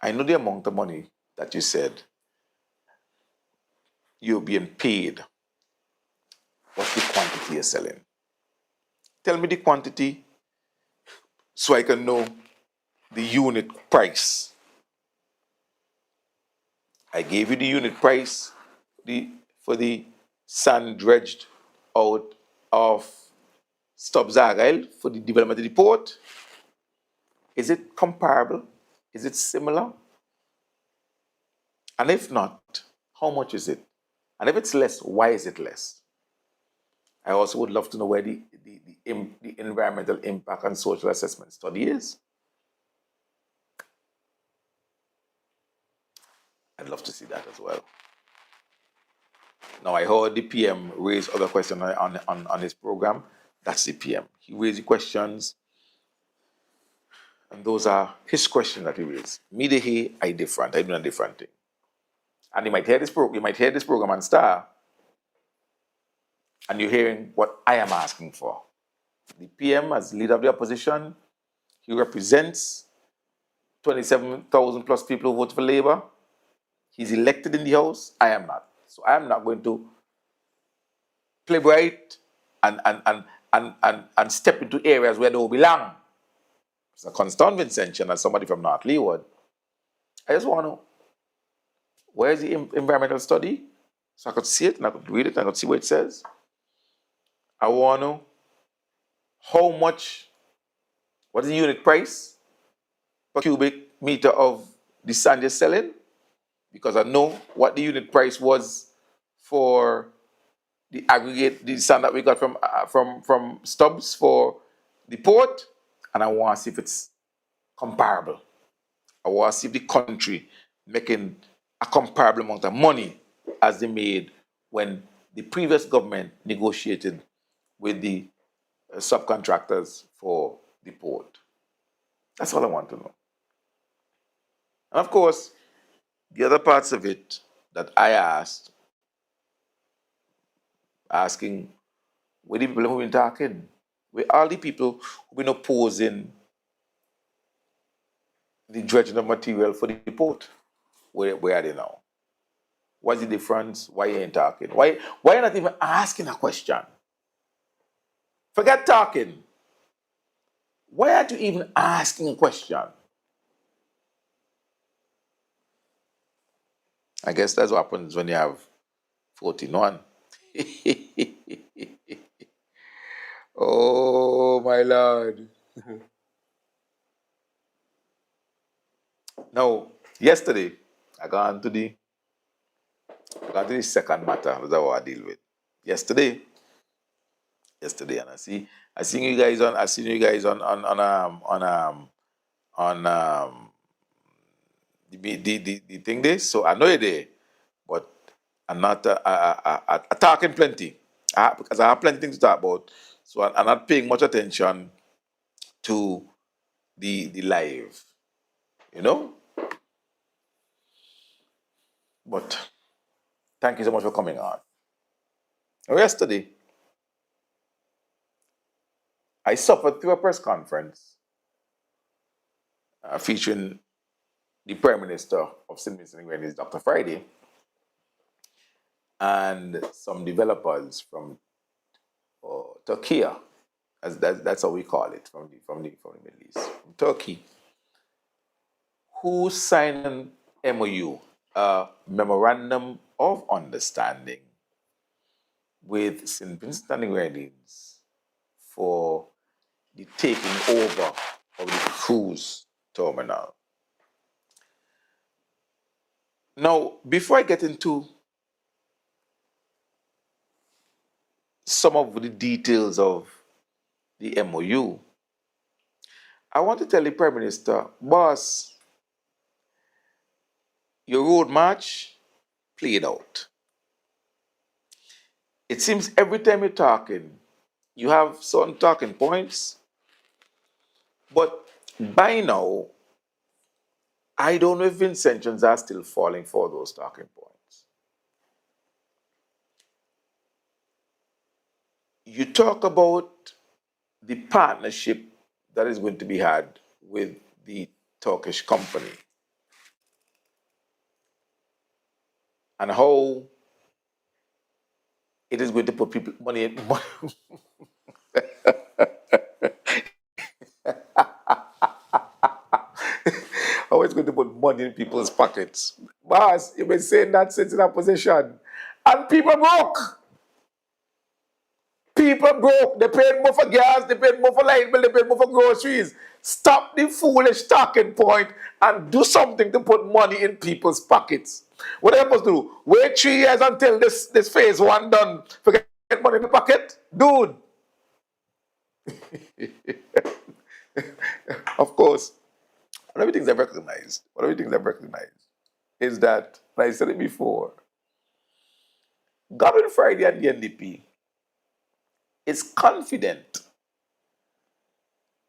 I know the amount of money that you said you're being paid. What's the quantity you're selling? Tell me the quantity so I can know the unit price. I gave you the unit price for the sand dredged out of Stubbs Argyle for the development of the port. Is it comparable? Is it similar? And if not, how much is it? And if it's less, why is it less? I also would love to know where the environmental impact and social assessment study is. I'd love to see that as well. Now, I heard the PM raise other questions on his program. That's the PM. He raised the questions, and those are his questions that he raised. Me, the he, I different. I do a different thing. And you might hear this program on Star, and you're hearing what I am asking for. The PM, as leader of the opposition, he represents 27,000 plus people who vote for Labour. He's elected in the House. I am not. So I am not going to play bright and step into areas where they don't belong. It's a Constant Vincentian as somebody from North Leeward. I just want to know, where's the environmental study? So I could see it and I could read it and I could see what it says. I want to know how much, what is the unit price per cubic meter of the sand you're selling? Because I know what the unit price was for the aggregate, the sand that we got from Stubbs for the port, and I want to see if it's comparable. I want to see if the country making a comparable amount of money as they made when the previous government negotiated with the subcontractors for the port. That's all I want to know. And of course, the other parts of it that I asked, asking where the people who've been talking, where all the people who've been opposing the dredging of material for the port, where are they now? What's the difference? Why you ain't talking? Why you not even asking a question? Forget talking. Why aren't you even asking a question? I guess that's what happens when you have 14-1. Oh my Lord. Now, yesterday, I got into the second matter that I want to deal with. Yesterday, and I seen you guys on the thing there. So I know you're there, but I'm not talking plenty. Because I have plenty things to talk about. So I'm not paying much attention to the live, you know. But thank you so much for coming on. Now, yesterday, I suffered through a press conference featuring the Prime Minister of St. Vincent and Grenadines, Dr. Friday, and some developers from Turkey, that's how we call it, from the Middle East, from Turkey, who signed an MOU, a memorandum of understanding, with St. Vincent and the Grenadines for the taking over of the cruise terminal. Now, before I get into some of the details of the MOU, I want to tell the Prime Minister, boss, your road march played out. It seems every time you're talking, you have certain talking points, but by now, I don't know if Vincentians are still falling for those talking points. You talk about the partnership that is going to be had with the Turkish company and how it is going to put people money in how it's going to put money in people's pockets. Boss, you've been saying that since in that position. And people broke. People broke. They paid more for gas, they paid more for light bill, they paid more for groceries. Stop the foolish talking point and do something to put money in people's pockets. What are you supposed to do? Wait 3 years until this phase one done. Forget money in the pocket? Dude. Of course, one of the things I've recognized is that, and I said it before, Government Friday and the NDP is confident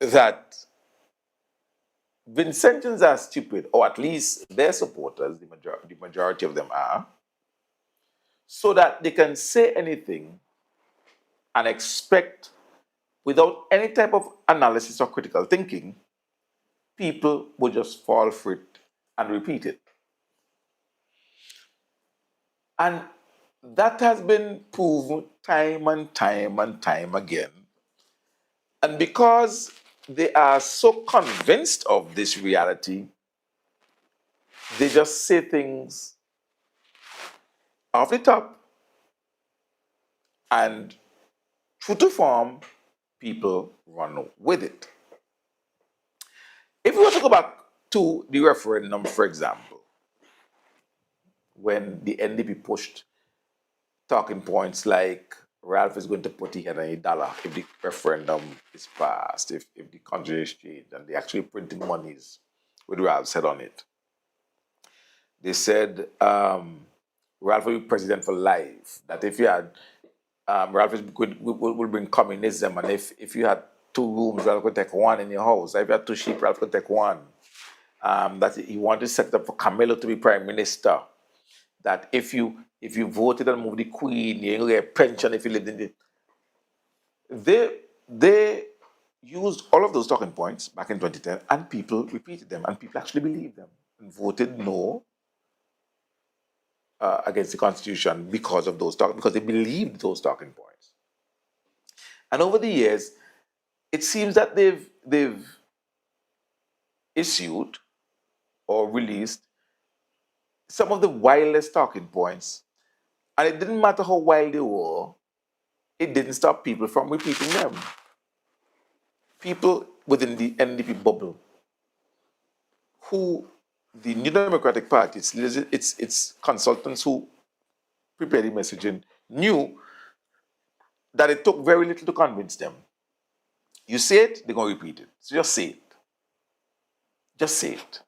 that Vincentians are stupid, or at least their supporters, the majority of them are, so that they can say anything and expect, without any type of analysis or critical thinking, people will just fall for it and repeat it. And that has been proven time and time and time again. And because they are so convinced of this reality, they just say things off the top, and true to form, people run with it. If we were to go back to the referendum, for example, when the NDP pushed talking points like Ralph is going to put his head on $1 if the referendum is passed, if the country is changed, and they actually printing monies with Ralph's head on it. They said Ralph will be president for life. That if you had Ralph will bring communism, and if you had 2 rooms, Ralph could take one in your house. If you had 2 sheep, Ralph could take one. That he wanted to set up for Camilo to be prime minister. That if you voted and moved the Queen, you get a pension if you lived in the. They used all of those talking points back in 2010, and people repeated them, and people actually believed them and voted no against the Constitution because they believed those talking points. And over the years, it seems that they've issued or released some of the wildest talking points, and it didn't matter how wild they were, it didn't stop people from repeating them. People within the NDP bubble, who the New Democratic Party, its consultants who prepared the messaging, knew that it took very little to convince them. You say it, they're going to repeat it. So just say it. Just say it.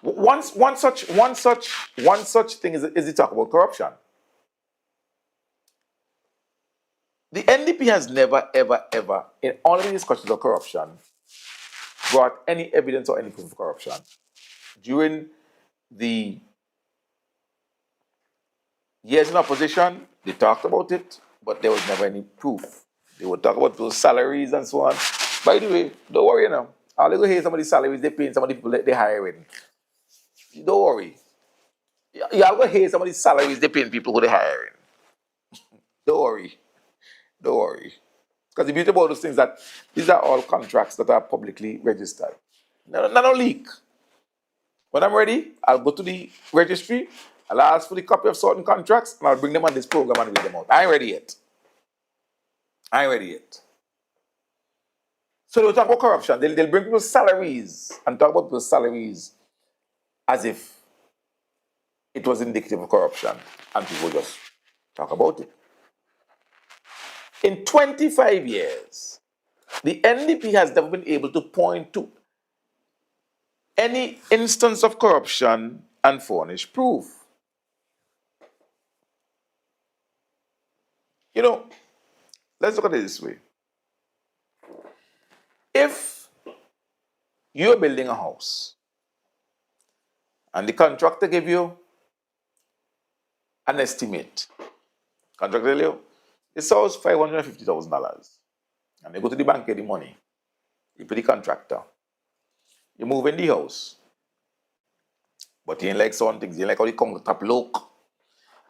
One such thing is the talk about corruption. The NDP has never, ever, ever, in all of the discussions of corruption, brought any evidence or any proof of corruption. During the years in opposition, they talked about it, but there was never any proof. They would talk about those salaries and so on. By the way, don't worry now. I'll go hear some of the salaries they're paying some of the people that they're hiring. Don't worry. Y'all go hear some of the salaries they're paying people who they're hiring. Don't worry. Don't worry. Because the beauty about those things is that these are all contracts that are publicly registered. No leak. When I'm ready, I'll go to the registry, I'll ask for the copy of certain contracts, and I'll bring them on this program and read them out. I ain't ready yet. So they'll talk about corruption. They'll bring people's salaries and talk about those salaries as if it was indicative of corruption. And people just talk about it. In 25 years, the NDP has never been able to point to any instance of corruption and furnish proof. You know, let's look at it this way. If you're building a house and the contractor gave you an estimate, contractor tell you, this house $550,000, and you go to the bank get the money, you pay the contractor, you move in the house, but you ain't like some things, you ain't like how the countertop look,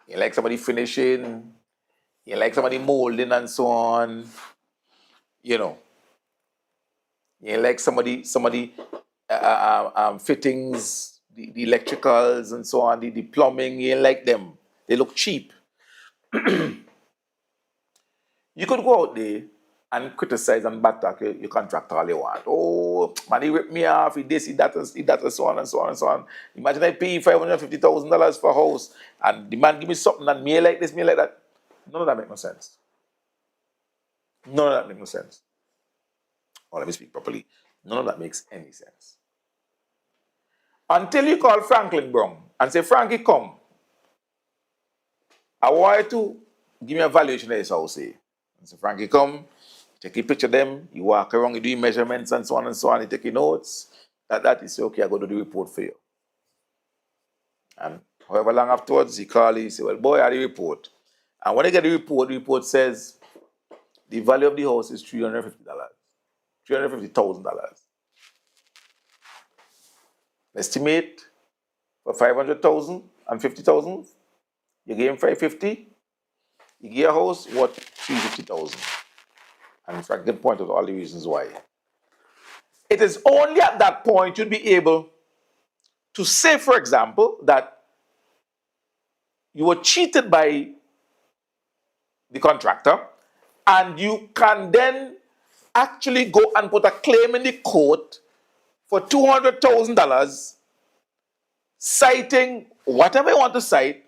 you ain't like somebody finishing, You like somebody molding and so on, you know. You like somebody fittings, the electricals and so on, the plumbing. You like them. They look cheap. You could go out there and criticize and back your contractor all you want. Oh, man, he ripped me off. He this, he that, and so on and so on and so on. Imagine I pay $550,000 for a house, and the man give me something and me like this, me like that. None of that make no sense. None of that make no sense. Or let me speak properly. None of that makes any sense. Until you call Franklin Brown and say, Frankie, come. I want you to give me a valuation of this house here. And say, Frankie, come, take a picture of them, you walk around, you do your measurements and so on and so on, you take your notes. That is okay, I go do the report for you. And however long afterwards, he call you, he say, well, boy, I have the report. And when they get the report says the value of the house is $350, $350,000. Estimate for 500,000 and 50,000. You give him 550, you get a house worth 350,000. And in fact, they point out all the reasons why. It is only at that point you'd be able to say, for example, that you were cheated by the contractor, and you can then actually go and put a claim in the court for $200,000, citing whatever you want to cite,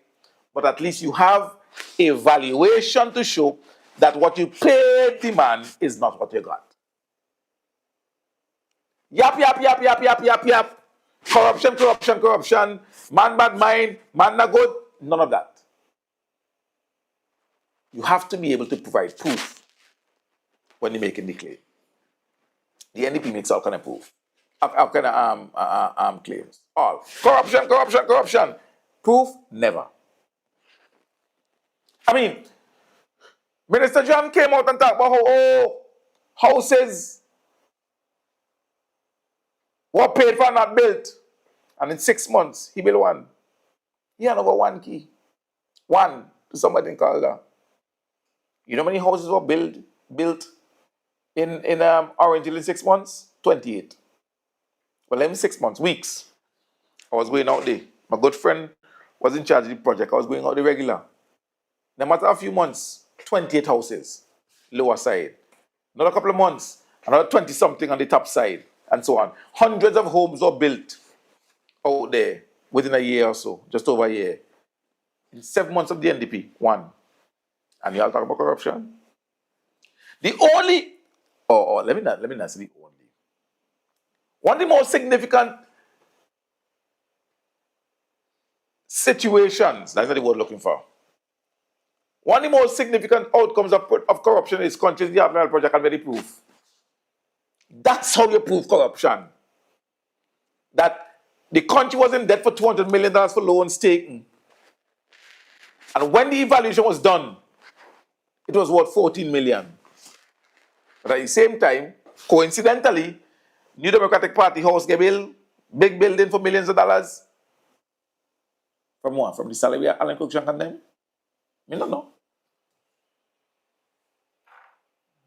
but at least you have a valuation to show that what you paid the man is not what you got. Yap, yap, yap, yap, yap, yap, yap. Corruption, corruption, corruption. Man bad mind, man not good. None of that. You have to be able to provide proof when you're making the claim. The NDP makes all kind of proof. All kind of claims. All. Corruption, corruption, corruption. Proof? Never. I mean, Minister John came out and talked about how houses were paid for not built. And in 6 months, he built one. He had over one key. One to somebody in Calder. You know how many houses were built in Orange Hill in 6 months? 28. Well, in 6 months, weeks. I was going out there. My good friend was in charge of the project. I was going out there regular. No matter a few months, 28 houses, lower side. Another couple of months, another 20-something on the top side, and so on. Hundreds of homes were built out there within a year or so, just over a year. In 7 months of the NDP, one. And you all talk about corruption? The only, let me not say the only. One of the most significant situations, that's not the word I'm looking for. One of the most significant outcomes of corruption is countries the Admiral Project and very proof. That's how you prove corruption. That the country was in debt for $200 million for loans taken. And when the evaluation was done, it was worth $14 million. But at the same time, coincidentally, New Democratic Party house get built, big building for millions of dollars. From what? From the salary of Alan Cruikshank and them? I don't know.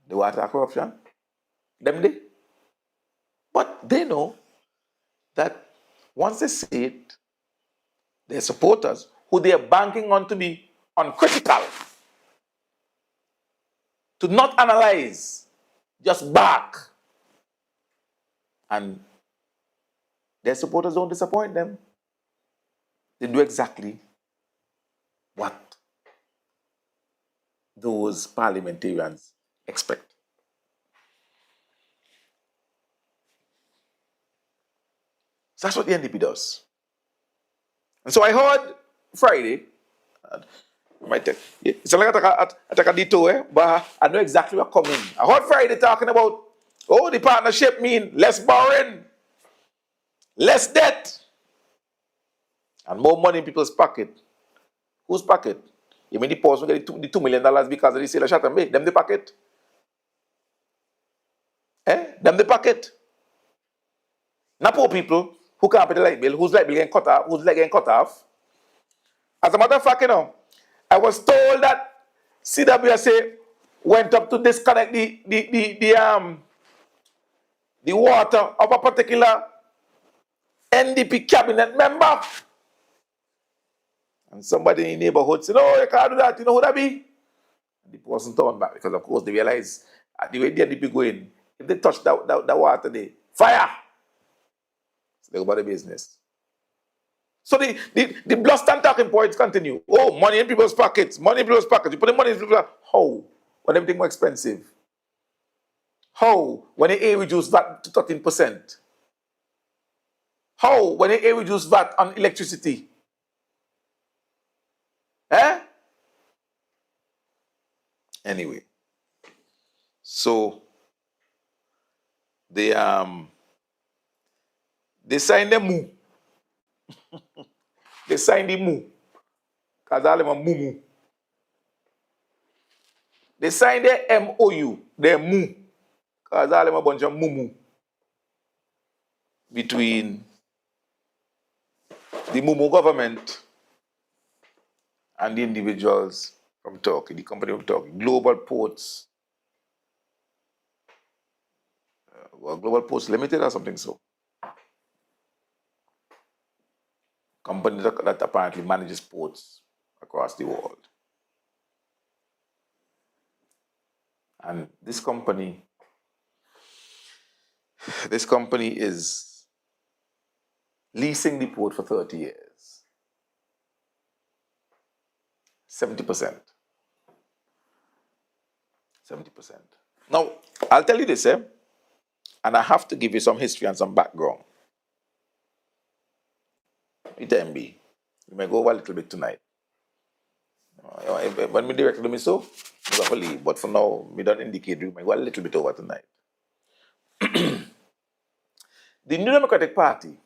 The water corruption? Them they? But they know that once they see it, their supporters, who they are banking on to be uncritical, to not analyze, just back. And their supporters don't disappoint them. They do exactly what those parliamentarians expect. So that's what the NDP does. And so I heard Friday, it's like I take a detour, but I know exactly what's coming. I heard Friday talking about, the partnership mean less borrowing, less debt, and more money in people's pocket. Whose pocket? You mean the poors will get the $2 million because of the sale of Chatham Bay? Them the pocket? Them the pocket? Not poor people who can't pay the light bill, whose light bill getting cut off, whose light getting cut off. As a matter of fact, I was told that CWSA went up to disconnect the water of a particular NDP cabinet member. And somebody in the neighborhood said, "Oh, you can't do that. You know who that be?" And the person turned back because, of course, they realized the way the NDP going, if they touch that water, they fire. So they go about the business. So the bluster and talking points continue. Oh, money in people's pockets. Money in people's pockets. You put the money in people's pockets. How? When everything more expensive. How? When the A reduced VAT to 13%. How? When the A reduced VAT on electricity. Eh? Anyway. So they signed the MOU. They signed the MOU. Because all them are MOU. They signed the MOU. The MOU. Because all them a bunch of MOU. Between the MOU government and the individuals from Turkey, the company from Turkey, Global Ports. Global Ports Limited or something so. Company that apparently manages ports across the world. And this company is leasing the port for 30 years. 70%. 70%. Now, I'll tell you this, and I have to give you some history and some background. It MB. We may go over a little bit tonight. When we direct to me so, we have to leave. But for now, we don't indicate we may go a little bit over tonight. The New Democratic Party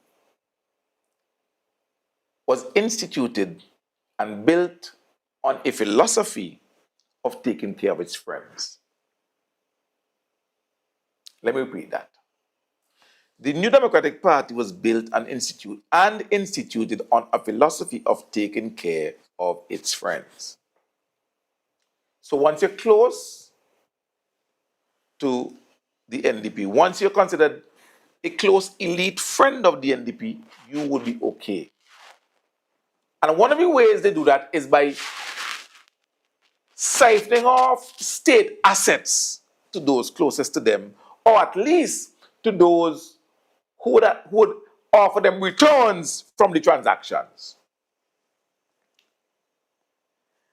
was instituted and built on a philosophy of taking care of its friends. Let me repeat that. The New Democratic Party was built and instituted on a philosophy of taking care of its friends. So once you're close to the NDP, once you're considered a close elite friend of the NDP, you will be okay. And one of the ways they do that is by siphoning off state assets to those closest to them, or at least to those who would offer them returns from the transactions.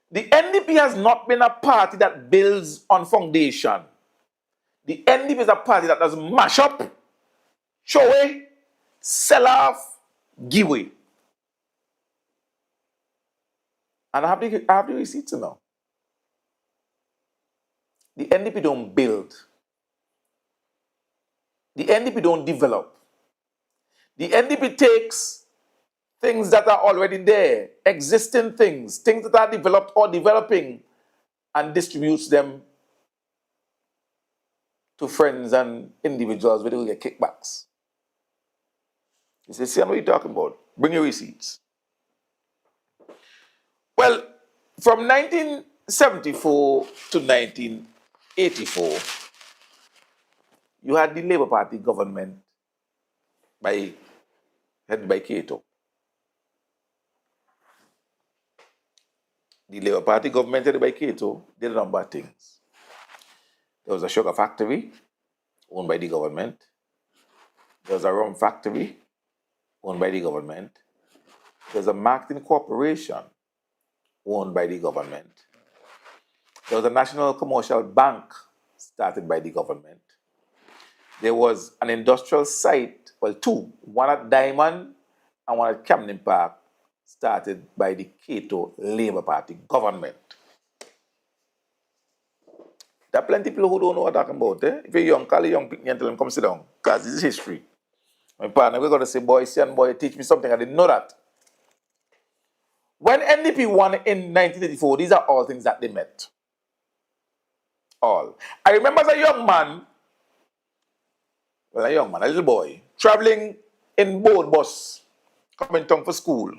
The NDP has not been a party that builds on foundation. The NDP is a party that does mash up, show away, sell off, give away. And I have the receipts now. The NDP don't build. The NDP don't develop. The NDP takes things that are already there, existing things that are developed or developing, and distributes them to friends and individuals where they will get kickbacks. You say, see what you're talking about? Bring your receipts. Well, from 1974 to 1984, you had the Labour Party government headed by Cato. The Labour Party government headed by Cato did a number of things. There was a sugar factory owned by the government. There was a rum factory owned by the government. There was a marketing corporation owned by the government. There was a national commercial bank started by the government. There was an industrial site, well, two, one at Diamond and one at Camden Park, started by the Cato Labour Party government. There are plenty of people who don't know what I'm talking about. If you're young, call a young people and tell them, come sit down, because this is history. My partner, we're going to say, boy, teach me something. I didn't know that. When NDP won in 1984, these are all things that they met. All. I remember as a young man, a little boy, traveling in board bus, coming down for school.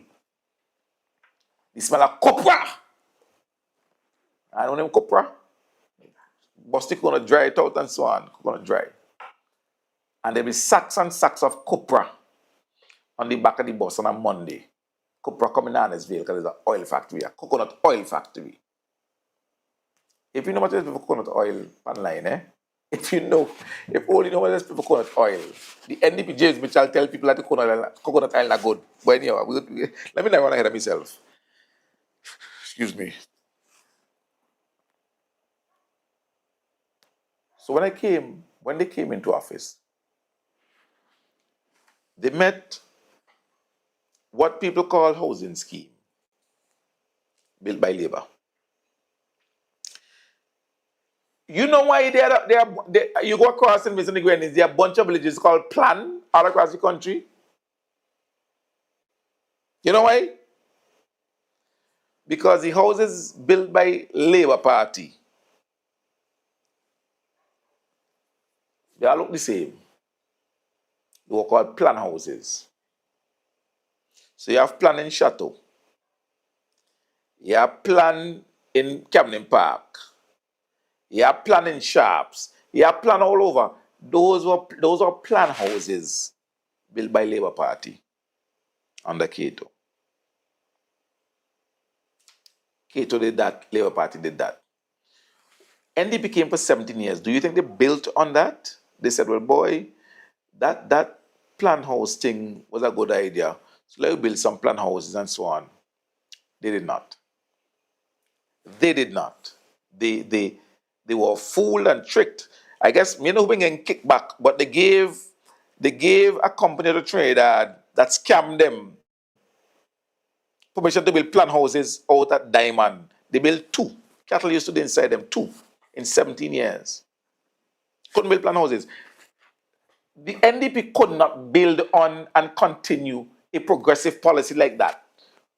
The smell of copra. And when them copra, bust the coconut, dry it out and so on, coconut dry. And there'll be sacks and sacks of copra on the back of the bus on a Monday. Copra coming down this vehicle because there's an oil factory, a coconut oil factory. If you know what it is for coconut oil online, if you know, if only know what it is for coconut oil, the NDP James Mitchell tell people that the coconut oil are good. But anyhow, let me not run ahead of myself. Excuse me. So when they came into office, they met what people call housing scheme built by Labour. You know why you go across in Vincent Grenades, there are a bunch of villages called Plan all across the country. You know why? Because the houses built by Labour Party, they all look the same. They were called plan houses. So you have plan in Chateau. You have plan in Camden Park. You have plan in Sharps. You have plan all over. Those are plan houses built by Labour Party under Cato. Cato did that, Labour Party did that. NDP came for 17 years. Do you think they built on that? They said, well, boy, that plan house thing was a good idea. So let's build some plan houses and so on. They did not. They did not. They were fooled and tricked. I guess me no bring in kickback, but they gave a company to Trinidad that scammed them permission to build plan houses out at Diamond. They built two. Cattle used to be inside them, two in 17 years. Couldn't build plan houses. The NDP could not build on and continue a progressive policy like that.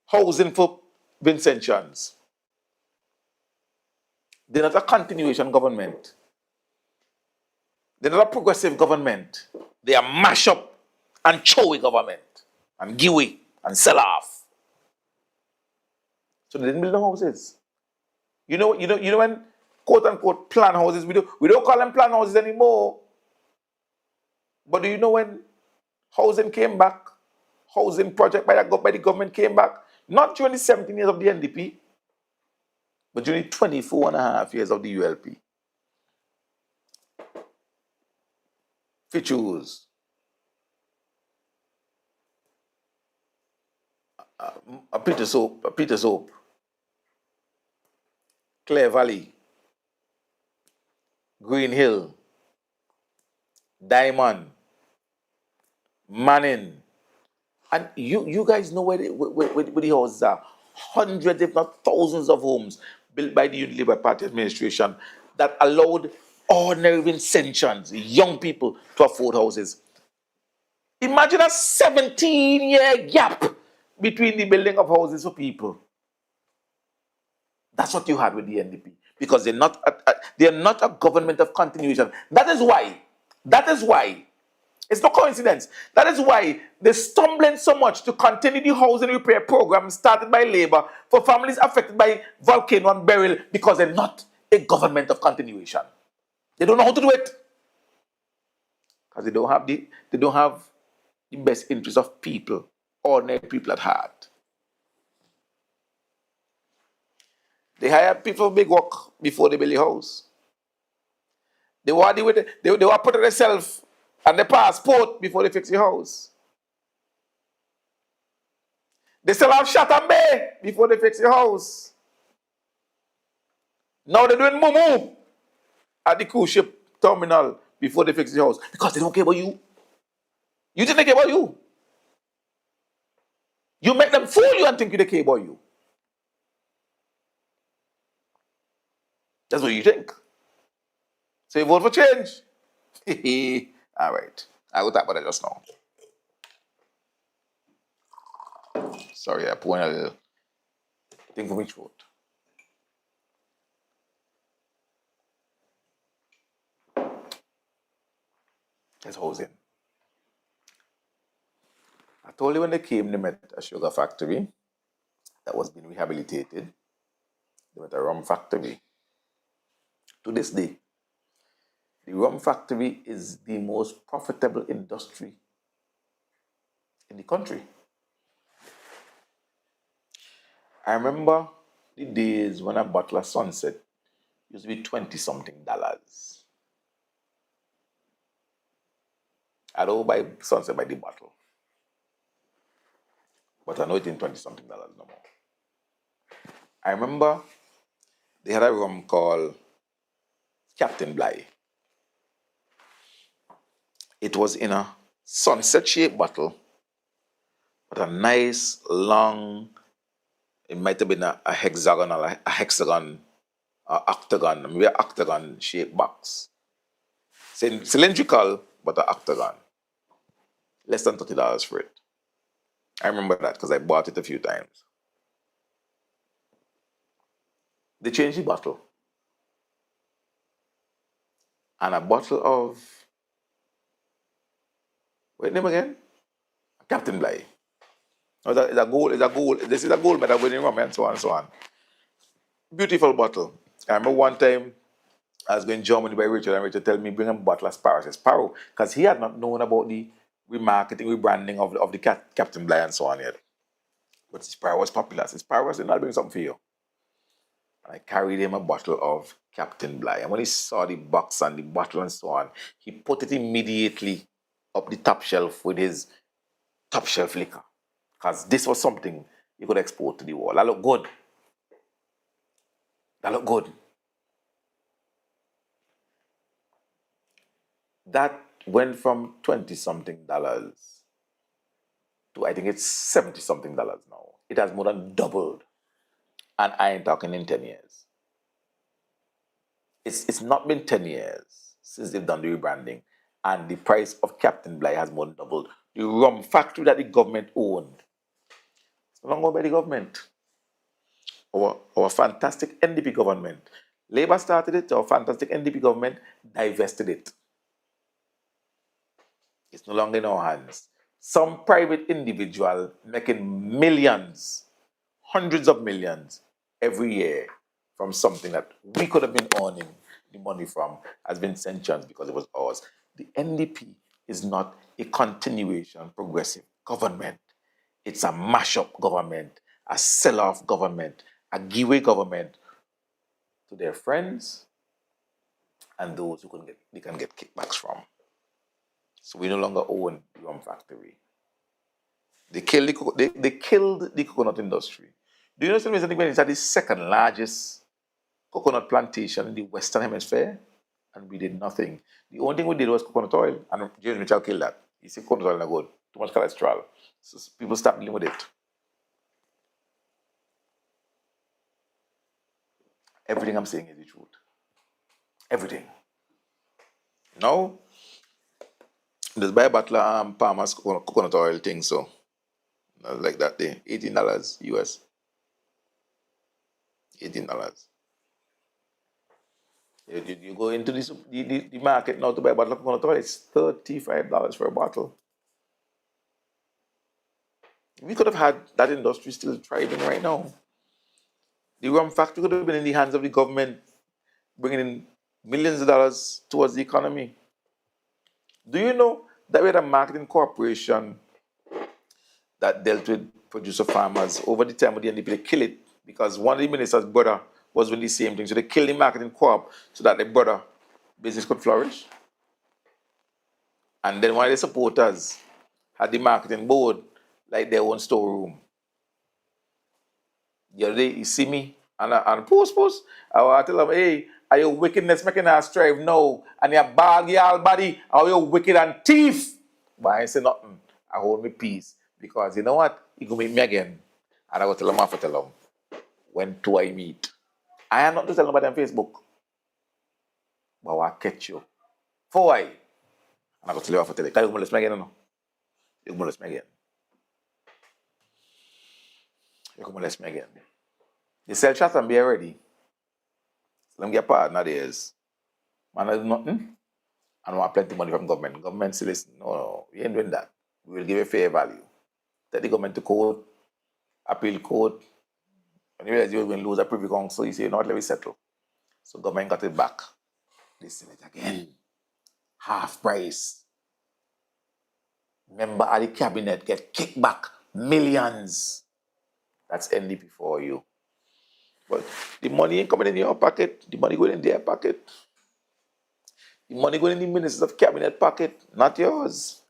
Housing for Vincentians. They're not a continuation government. They're not a progressive government. They are mash up and chowy government. And give away and sell off. So they didn't build the houses. You know when quote unquote plan houses, we don't call them plan houses anymore. But do you know when housing came back, housing project by the government came back, not during the 17 years of the NDP, but during 24 and a half years of the ULP. Features. Peter Soap, Clare Valley, Green Hill, Diamond, Manning. And you guys know where the houses are. Hundreds, if not thousands of homes built by the Labour Party administration that allowed ordinary Vincentians, young people, to afford houses. Imagine a 17-year gap between the building of houses for people. That's what you had with the NDP. Because they're not a government of continuation. That is why, it's no coincidence. That is why they're stumbling so much to continue the housing repair program started by Labour for families affected by volcano and burial, because they're not a government of continuation. They don't know how to do it. Because they don't have the best interests of people, ordinary people at heart. They hire people for big work before they build a house. They were putting themselves and the passport before they fix the house. They still have Chatham Bay before they fix the house. Now they're doing moo at the cruise ship terminal before they fix the house. Because they don't care about you. You think they care about you. You make them fool you and think they care about you. That's what you think. So you vote for change. All right. I will talk about it just now. Sorry, I put in a little thing for my throat. It's housing. I told you when they came, they met a sugar factory that was being rehabilitated. They were a rum factory. To this day, the rum factory is the most profitable industry in the country. I remember the days when a bottle of Sunset used to be 20 something dollars. I don't buy Sunset by the bottle, but I know it's in 20 something dollars no more. I remember they had a rum called Captain Bligh. It was in a sunset shaped bottle, but a nice long, it might have been a hexagonal, a hexagon, a octagon, maybe an octagon shaped box. Cylindrical, but an octagon. Less than $30 for it. I remember that because I bought it a few times. They changed the bottle. And a bottle of, wait, name again? Captain Bligh. No, it's a gold, this is a gold medal winning rum and so on and so on. Beautiful bottle. I remember one time I was going to Germany by Richard, and Richard told me bring him a bottle of Sparrow. I said, Sparrow, because he had not known about the remarketing, rebranding of the Captain Bligh and so on yet. But Sparrow was popular. I said, Sparrow, I said, I'll bring something for you. And I carried him a bottle of Captain Bligh. And when he saw the box and the bottle and so on, he put it immediately up the top shelf with his top shelf liquor. Because this was something he could export to the world. That looked good. That looked good. That went from 20 something dollars to I think it's 70 something dollars now. It has more than doubled. And I ain't talking in 10 years. It's not been 10 years since they've done the rebranding. And the price of Captain Bligh has more than doubled. The rum factory that the government owned, it's no longer owned by the government. Our fantastic NDP government. Labour started it, our fantastic NDP government divested it. It's no longer in our hands. Some private individual making millions, hundreds of millions every year from something that we could have been earning the money from has been sanctioned because it was ours. The NDP is not a continuation progressive government. It's a mash-up government, a sell-off government, a giveaway government to their friends and those who can get kickbacks from. So we no longer own the rum factory. They killed they killed the coconut industry. Do you know something? It's the second largest coconut plantation in the Western Hemisphere, and we did nothing. The only thing we did was coconut oil, and James Mitchell killed that. He said coconut oil is not good, too much cholesterol. So people stopped dealing with it. Everything I'm saying is the truth. Everything. Now, just buy a bottle of Palmer's coconut oil thing, so like that there, $18 US. $18. You go into the market now to buy a bottle of coconut oil, it's $35 for a bottle. We could have had that industry still thriving right now. The rum factory could have been in the hands of the government, bringing in millions of dollars towards the economy. Do you know that we had a marketing corporation that dealt with producer farmers over the time of the NDP? They kill it because one of the minister's brother was doing the same thing. So they killed the marketing co-op so that the brother business could flourish. And then one of the supporters had the marketing board like their own storeroom. The other day, you see me and post. I tell them, hey, are you wickedness making us strive? No. And you bag your body, are you wicked and thief? But I ain't say nothing. I hold me peace. Because you know what? He gonna meet me again. And I go tell him after tell him. When two I meet. I am not to tell nobody on Facebook. But I catch you. For why? And I go tell you after tell you. Because you molest me again, no? You molest me again. You molest me again. You sell chat and be ready. Let me get part nowadays. Man, I do nothing. And want plenty of money from government. Government say, listen, no, we ain't doing that. We will give a fair value. Take the government to court, appeal court, When you realize you were going to lose a Privy Council, you say, you know what, let me settle. So government got it back. They sell it again. Half price. Member of the cabinet get kicked back millions. That's NDP for you. But the money ain't coming in your pocket. The money going in their pocket. The money going in the ministers of cabinet pocket. Not yours.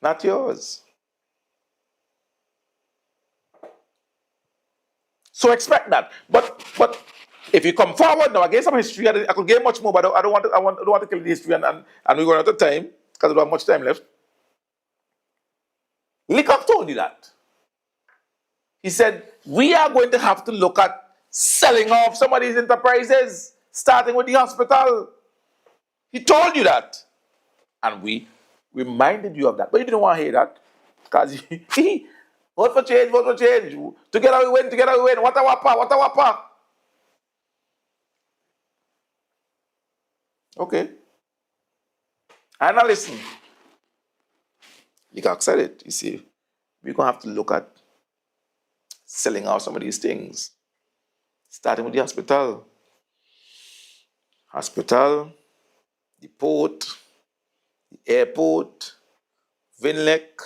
Not yours. So expect that. But if you come forward now, I gave some history. I could give much more, but I don't want to. I don't want to kill the history, and we're going out of time because we don't have much time left. Leacock told you that. He said we are going to have to look at selling off some of these enterprises, starting with the hospital. He told you that, and we reminded you of that, but you didn't want to hear that because vote for change, vote for change. Together we win, together we win. What a wappa, what a wappa. Okay. And now listen. Leacock said it, you see. We're going to have to look at selling out some of these things. Starting with the hospital. Hospital, the port, the airport, Vinlec,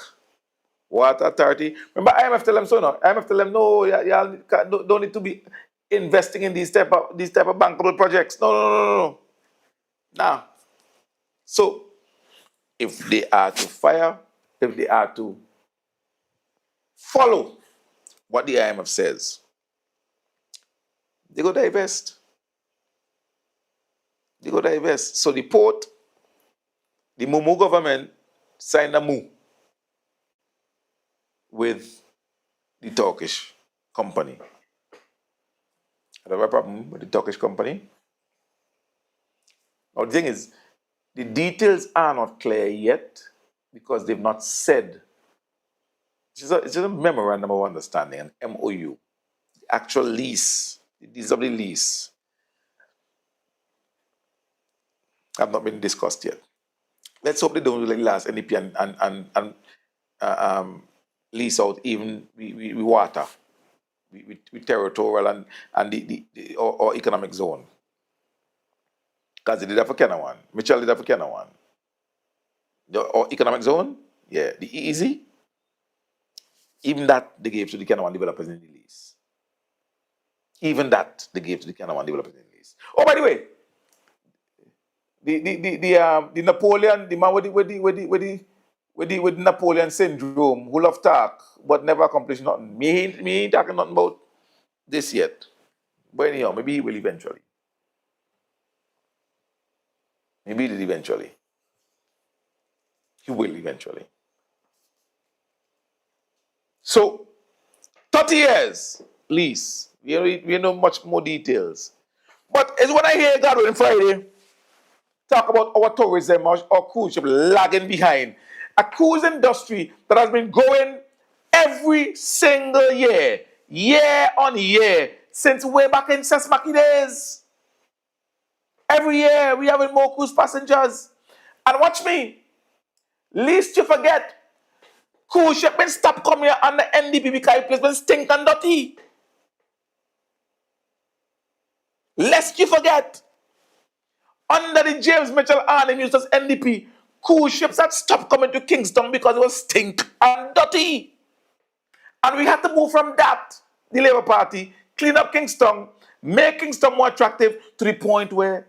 Water Authority. Remember IMF tell them so no? IMF tell them no, y'all don't need to be investing in these type of bankable projects. No. Now, so if they are to fire, if they are to follow what the IMF says, they go divest. They go divest. So the port, the Mumu government signed a MOU with the Turkish company. I don't have a problem with the Turkish company. Now the thing is, the details are not clear yet because they've not said. It's just a memorandum of understanding, an MOU. The actual lease, the deeds of the lease, have not been discussed yet. Let's hope they don't do like last NDP and lease out even we water, with territorial and the or economic zone. Because they did that for Kenya one. Mitchell did that for Kenya one. Or economic zone, yeah, the EEZ, even that they gave to the Kenya one developers in the lease. Even that they gave to the Kenya one developers in the lease. Oh, by the way, the Napoleon, the man with the Napoleon syndrome, who love talk but never accomplish nothing. Me ain't talking nothing about this yet. But anyhow, maybe he will eventually. Maybe he did eventually. He will eventually. So, 30 years lease. We know much more details. But it's when I hear Godwin Friday talk about our tourism or cruise ship lagging behind. A cruise industry that has been growing every single year on year, since way back in Sesmaki days. Every year we having more cruise passengers. And watch me, least you forget, cruise ship been stop coming here on the NDP because it place been stink and dirty. Lest you forget, under the James Mitchell Arnhem used as NDP, cruise ships had stopped coming to Kingston because it was stink and dirty. And we had to move from that, the Labour Party, clean up Kingston, make Kingston more attractive to the point where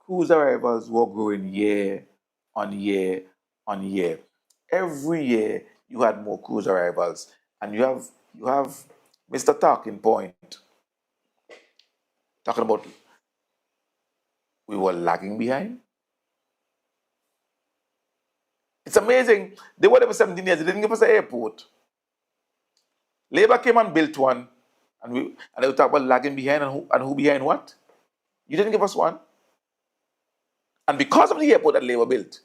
cruise arrivals were growing year on year on year. Every year you had more cruise arrivals, and you have Mr. Talking Point talking about we were lagging behind. It's amazing. They were there for 17 years. They didn't give us an airport. Labour came and built one, and they would talk about lagging behind and who behind what. You didn't give us one. And because of the airport that Labour built,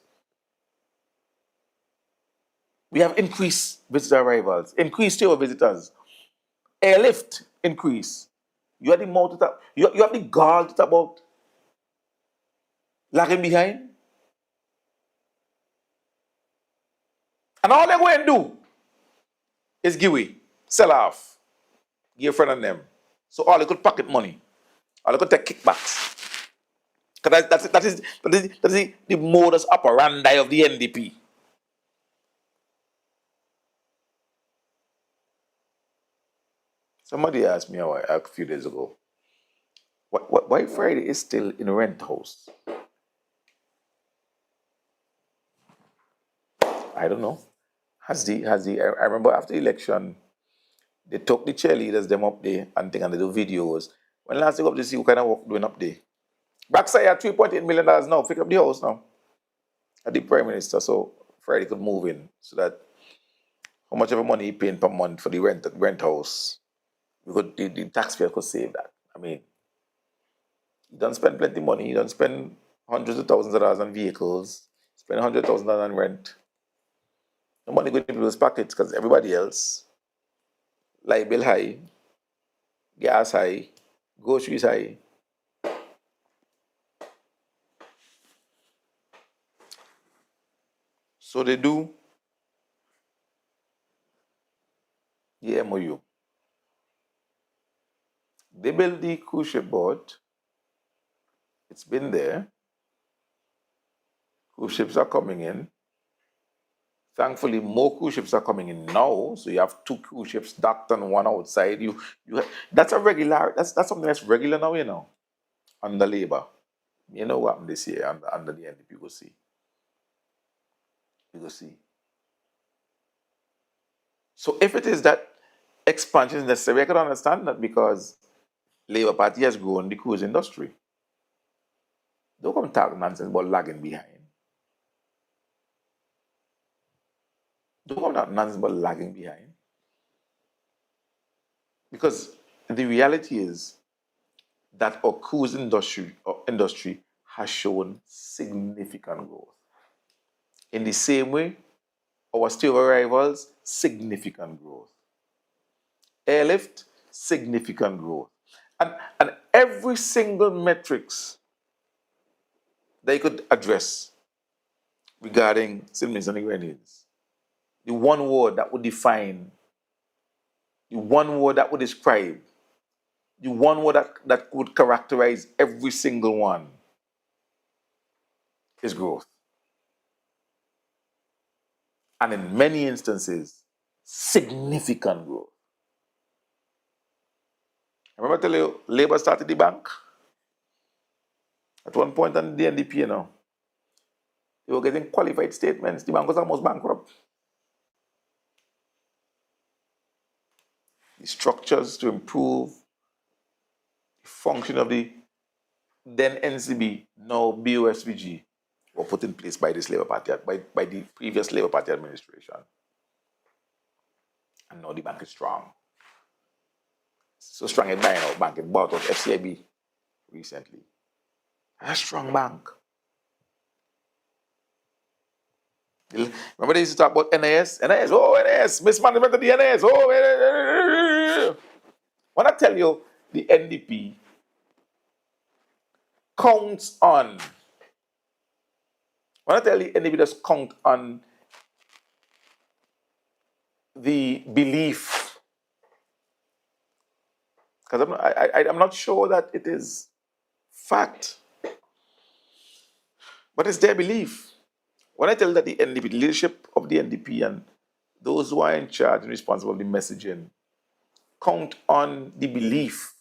we have increased visitor arrivals, increased tour visitors, airlift increase. You have the mouth to talk, you have the gall to talk about lagging behind. And all they're going to do is give way. sell off, give a friend and them. So all they could pocket money, all they could take kickbacks. Because that is the modus operandi of the NDP. Somebody asked me a few days ago, why Friday is still in a rent house? I don't know. I remember after the election, they took the cheerleaders them up there and thing and they do videos. When last they go up to see what kind of work doing up there. Backside at $3.8 million now, pick up the house now. At the Prime Minister, so Friday could move in so that how much ever money he paying per month for the rent house, the taxpayer could save that. I mean, you don't spend plenty money, you don't spend hundreds of thousands of dollars on vehicles, spend $100,000 on rent. The money going to people's pockets because everybody else, light bill high, gas high, groceries high. So they do the MOU. They build the cruise ship boat. It's been there. Cruise ships are coming in. Thankfully, more cruise ships are coming in now. So you have two cruise ships docked and one outside. That's a regular. That's something that's regular now. Under Labour. You know what happened this year under the NDP. You go see. You go see. So if it is that expansion is necessary, I can understand that because Labour Party has grown the cruise industry. Don't come talk nonsense about lagging behind. Don't come talk nonsense about lagging behind. Because the reality is that our cruise industry has shown significant growth. In the same way, our stay arrivals, significant growth. Airlift, significant growth. And every single metrics that you could address regarding Simmons and Grenades, the one word that would define, the one word that would describe, the one word that would characterize every single one is growth. And in many instances, significant growth. I remember telling you, Labour started the bank. At one point on the NDP, they were getting qualified statements. The bank was almost bankrupt. The structures to improve the function of the then NCB, now BOSVG, were put in place by this Labour Party, by the previous Labour Party administration. And now the bank is strong. So strong at buying out bank. It bought out FCIB recently. A strong bank. Remember they used to talk about NAS? NAS, oh, NAS, mismanagement of the NAS, oh. When I tell you the NDP counts on, when I tell you the NDP just count on the belief, because I'm not sure that it is fact, but it's their belief. When I tell you that the NDP, the leadership of the NDP and those who are in charge and responsible for the messaging count on the belief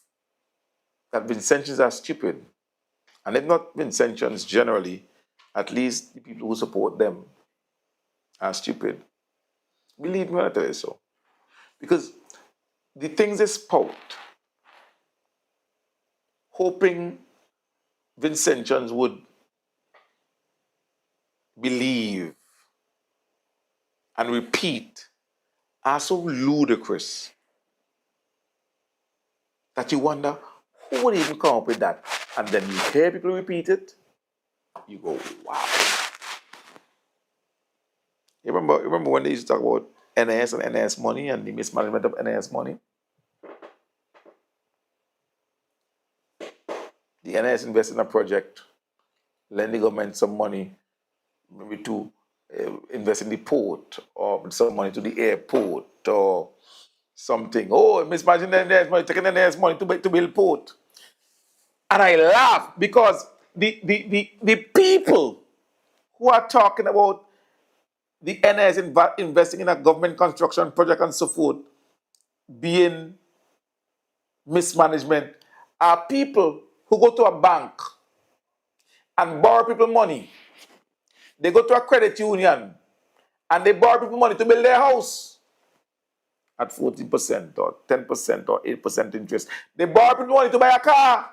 that Vincentians are stupid. And if not Vincentians generally, at least the people who support them are stupid. Believe me when I tell you so. Because the things they spout, hoping Vincentians would believe and repeat, are so ludicrous that you wonder who would even come up with that. And then you hear people repeat it, you go, wow. You remember when they used to talk about NAS and NAS money and the mismanagement of NAS money? The NAS invested in a project, lend the government some money, maybe to invest in the port, or some money to the airport, or something. Oh, mismanaging the NS money, taking the NS money to build port. And I laugh because the people who are talking about the NS investing in a government construction project and so forth being mismanagement are people who go to a bank and borrow people money. They go to a credit union and they borrow people money to build their house at 14% or 10% or 8% interest. They borrow people money to buy a car.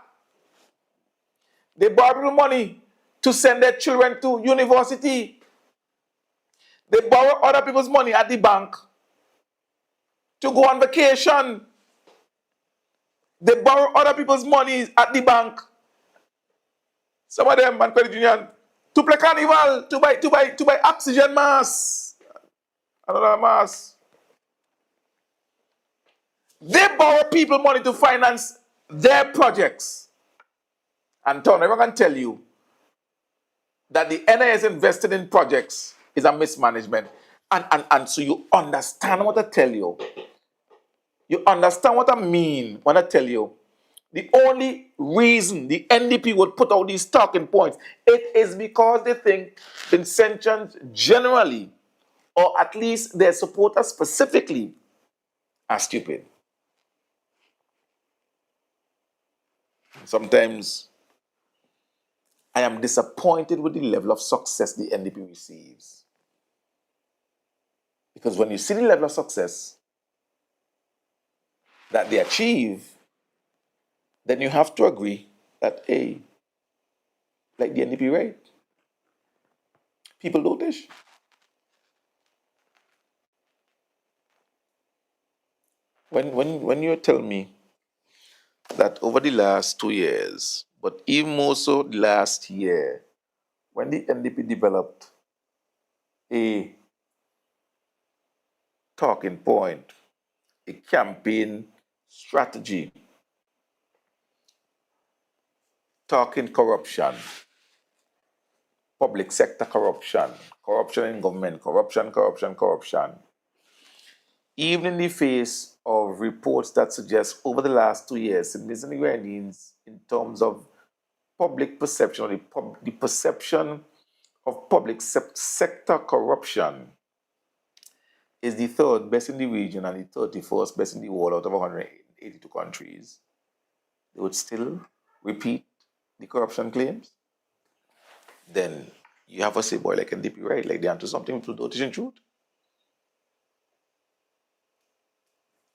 They borrow people money to send their children to university. They borrow other people's money at the bank to go on vacation. They borrow other people's money at the bank. Some of them and credit union to play carnival, to buy oxygen mask, another mask. They borrow people money to finance their projects. And Tom, everyone can tell you that the NIS invested in projects is a mismanagement. And so you understand what I tell you. You understand what I mean when I tell you the only reason the NDP would put out these talking points, it is because they think Vincentians generally, or at least their supporters specifically, are stupid. Sometimes I am disappointed with the level of success the NDP receives. Because when you see the level of success that they achieve, then you have to agree that, hey, like the NDP, right? People dotish. When you tell me that over the last 2 years, but even more so the last year, when the NDP developed a talking point, a campaign strategy, talking corruption, public sector corruption, corruption in government, corruption, even in the face of reports that suggest over the last 2 years, significant gains in terms of public perception, or the perception of public sector corruption is the third best in the region and the 31st best in the world out of 182 countries, they would still repeat the corruption claims, then you have a say boy like NDP, right? Like they onto something to do teaching truth.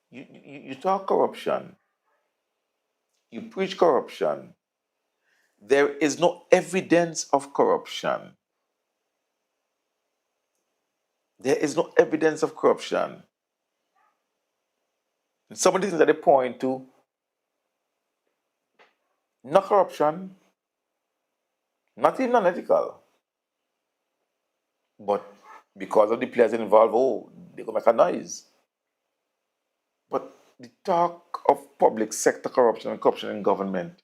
You talk corruption, you preach corruption. There is no evidence of corruption. There is no evidence of corruption. And some of the things that they point to, not corruption, not even unethical, but because of the players involved, oh, they go make a noise. But the talk of public sector corruption and corruption in government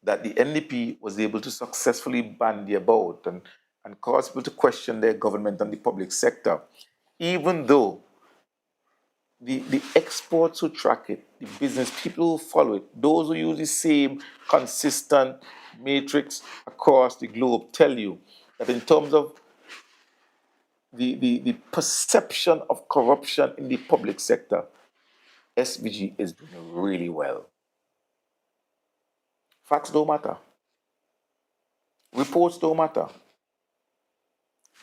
that the NDP was able to successfully bandy about and cause people to question their government and the public sector, even though the experts who track it, the business people who follow it, those who use the same consistent matrix across the globe tell you that in terms of the perception of corruption in the public sector, SVG is doing really well. Facts don't matter. Reports don't matter.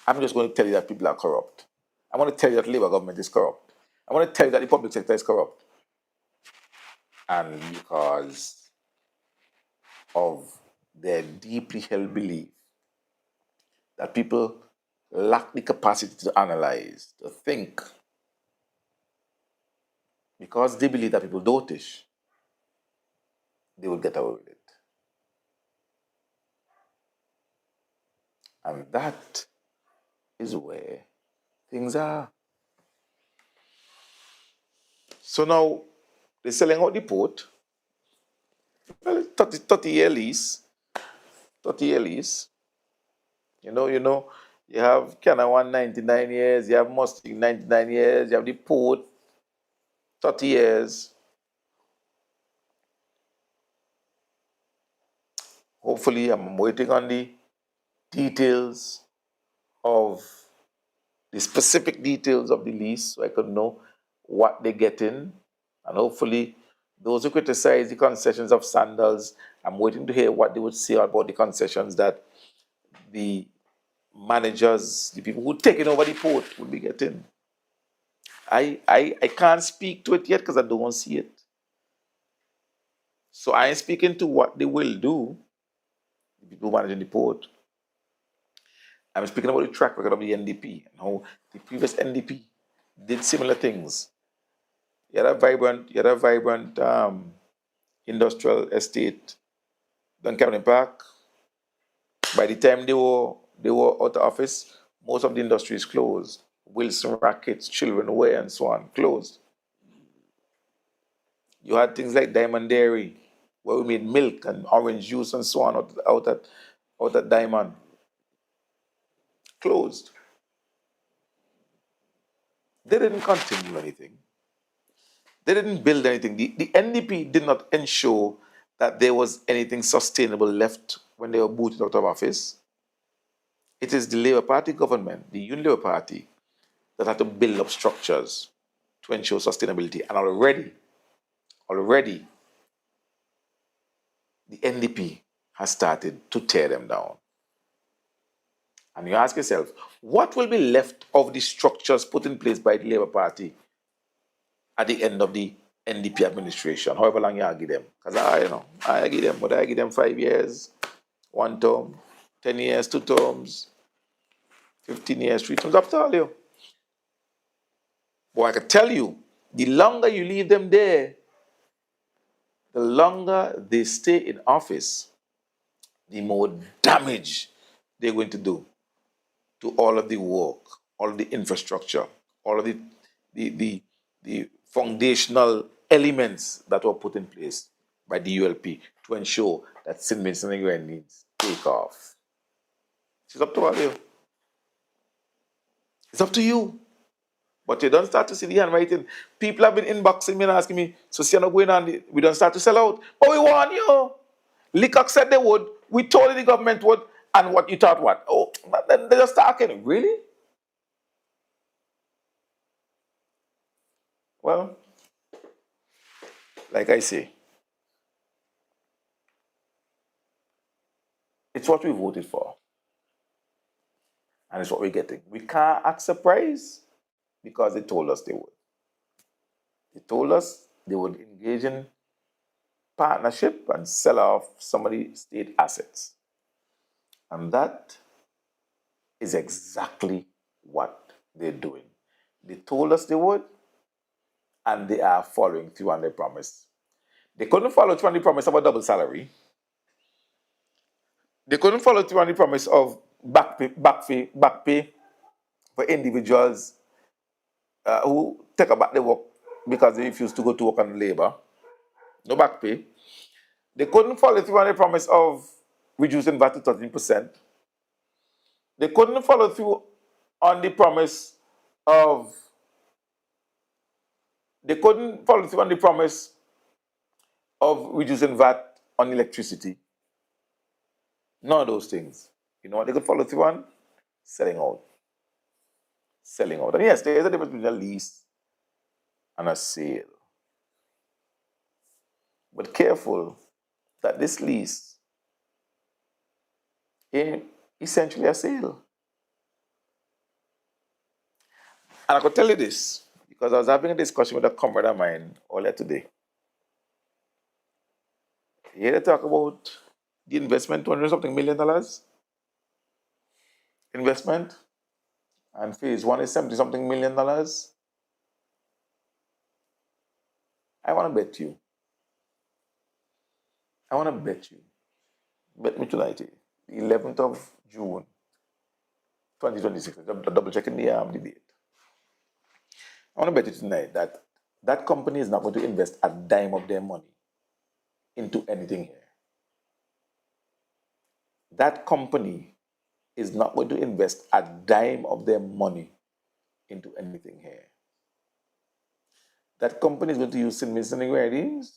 I'm just going to tell you that people are corrupt. I want to tell you that Labour government is corrupt. I want to tell you that the public sector is corrupt. And because of their deeply held belief that people lack the capacity to analyze, to think, because they believe that people dotish, they will get away with it. And that is where things are. So now they're selling out the port. Well, 30-year lease. 30-year lease. You have Canada 199 years, you have Mustang 99 years, you have the port 30 years. Hopefully, I'm waiting on the details of the specific details of the lease so I could know what they get in. And hopefully, those who criticize the concessions of Sandals, I'm waiting to hear what they would say about the concessions that the managers, the people who taking over the port will be getting. I can't speak to it yet because I don't see it. So I am speaking to what they will do, the people managing the port. I'm speaking about the track record of the NDP and how the previous NDP did similar things. You had a vibrant industrial estate, Duncannon Park. By the time they were out of office, most of the industry is closed. Wilson Rackets, Children Wear, and so on, closed. You had things like Diamond Dairy, where we made milk and orange juice and so on out at Diamond, closed. They didn't continue anything. They didn't build anything. The NDP did not ensure that there was anything sustainable left when they were booted out of office. It is the Labour Party government, the Union Party, that had to build up structures to ensure sustainability. And already, the NDP has started to tear them down. And you ask yourself, what will be left of the structures put in place by the Labour Party at the end of the NDP administration, however long you argue them? Because I argue them, but I argue them 5 years, one term, 10 years, two terms, 15 years, three terms, after all you. But I can tell you, the longer you leave them there, the longer they stay in office, the more damage they're going to do to all of the work, all of the infrastructure, all of the foundational elements that were put in place by the ULP to ensure that St. Vincent and Grenadines take off. It's up to all you. It's up to you. But you don't start to see the handwriting. People have been inboxing me and asking me, so see, you're not going on, we don't start to sell out. Oh, we want you. Leacock said they would. We told you the government would. And what you thought what? Oh, but then they're just talking. Really? Well, like I say, it's what we voted for. And it's what we're getting. We can't act surprised because they told us they would. They told us they would engage in partnership and sell off some of the state assets. And that is exactly what they're doing. They told us they would, and they are following through on their promise. They couldn't follow through on the promise of a double salary. They couldn't follow through on the promise of back pay for individuals who take a back their work because they refuse to go to work on labor. No back pay. They couldn't follow through on the promise of reducing VAT to 13%. They couldn't follow through on the promise of they couldn't follow through on the promise of reducing VAT on electricity. None of those things. You know what they could follow through on? Selling out. Selling out. And yes, there is a difference between a lease and a sale. But careful that this lease is essentially a sale. And I could tell you this because I was having a discussion with a comrade of mine earlier today. Here they talk about the investment, $200 something million investment, and phase one is 70 something million dollars. I want to bet you. I want to bet you. Bet me tonight, the 11th of June, 2026. Double checking the date. I want to bet you tonight that that company is not going to invest a dime of their money into anything here. That company is not going to invest a dime of their money into anything here. That company is going to use St. Vincent and Grenadines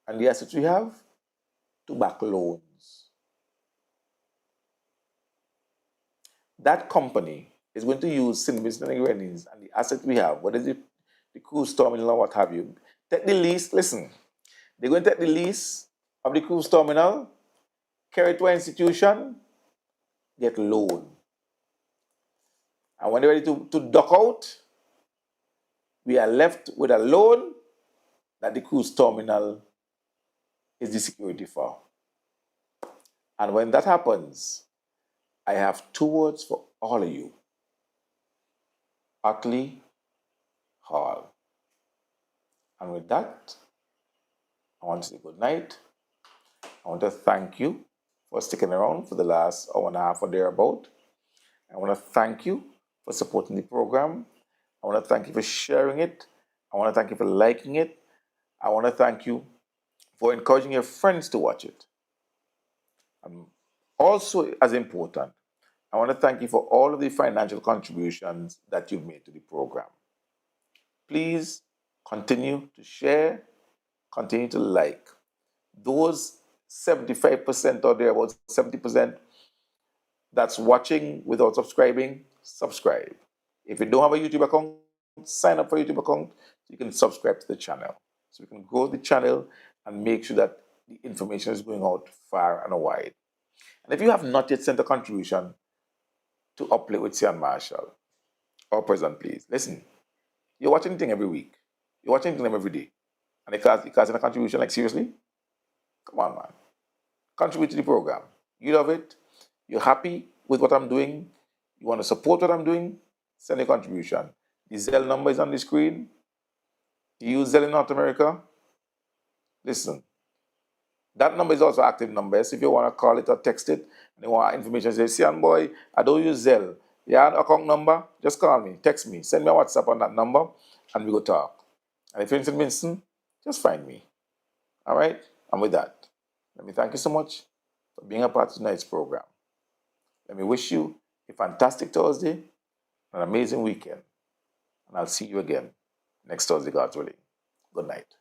and the assets we have to back loans. That company is going to use St. Vincent and Grenadines and the asset we have, what is it, the cruise terminal or what have you, take the lease, listen, they're going to take the lease of the cruise terminal, carry it to an institution, get loan. And when they're ready to dock out, we are left with a loan that the cruise terminal is the security for. And when that happens, I have two words for all of you. Utley Hall. And with that, I want to say good night. I want to thank you for sticking around for the last hour and a half or thereabout. I want to thank you for supporting the program. I want to thank you for sharing it. I want to thank you for liking it. I want to thank you for encouraging your friends to watch it. And also, as important, I want to thank you for all of the financial contributions that you've made to the program. Please continue to share, continue to like. Those 75% or there, about 70% that's watching without subscribing, subscribe. If you don't have a YouTube account, sign up for a YouTube account so you can subscribe to the channel. So we can grow the channel and make sure that the information is going out far and wide. And if you have not yet sent a contribution to Uplift with Sehon Marshall, or present, please, listen, you're watching the thing every week. You're watching the thing every day. And you can't send a contribution, like seriously? Come on, man. Contribute to the program. You love it. You're happy with what I'm doing. You want to support what I'm doing. Send a contribution. The Zelle number is on the screen. You use Zelle in North America. Listen, that number is also active number. So if you want to call it or text it, and you want information, say, Sehon boy, I don't use Zelle. You have an account number? Just call me, text me, send me a WhatsApp on that number, and we go talk. And if you're in St. Vincent, just find me. All right? And with that, let me thank you so much for being a part of tonight's program. Let me wish you a fantastic Thursday, an amazing weekend, and I'll see you again next Thursday, God willing. Good night.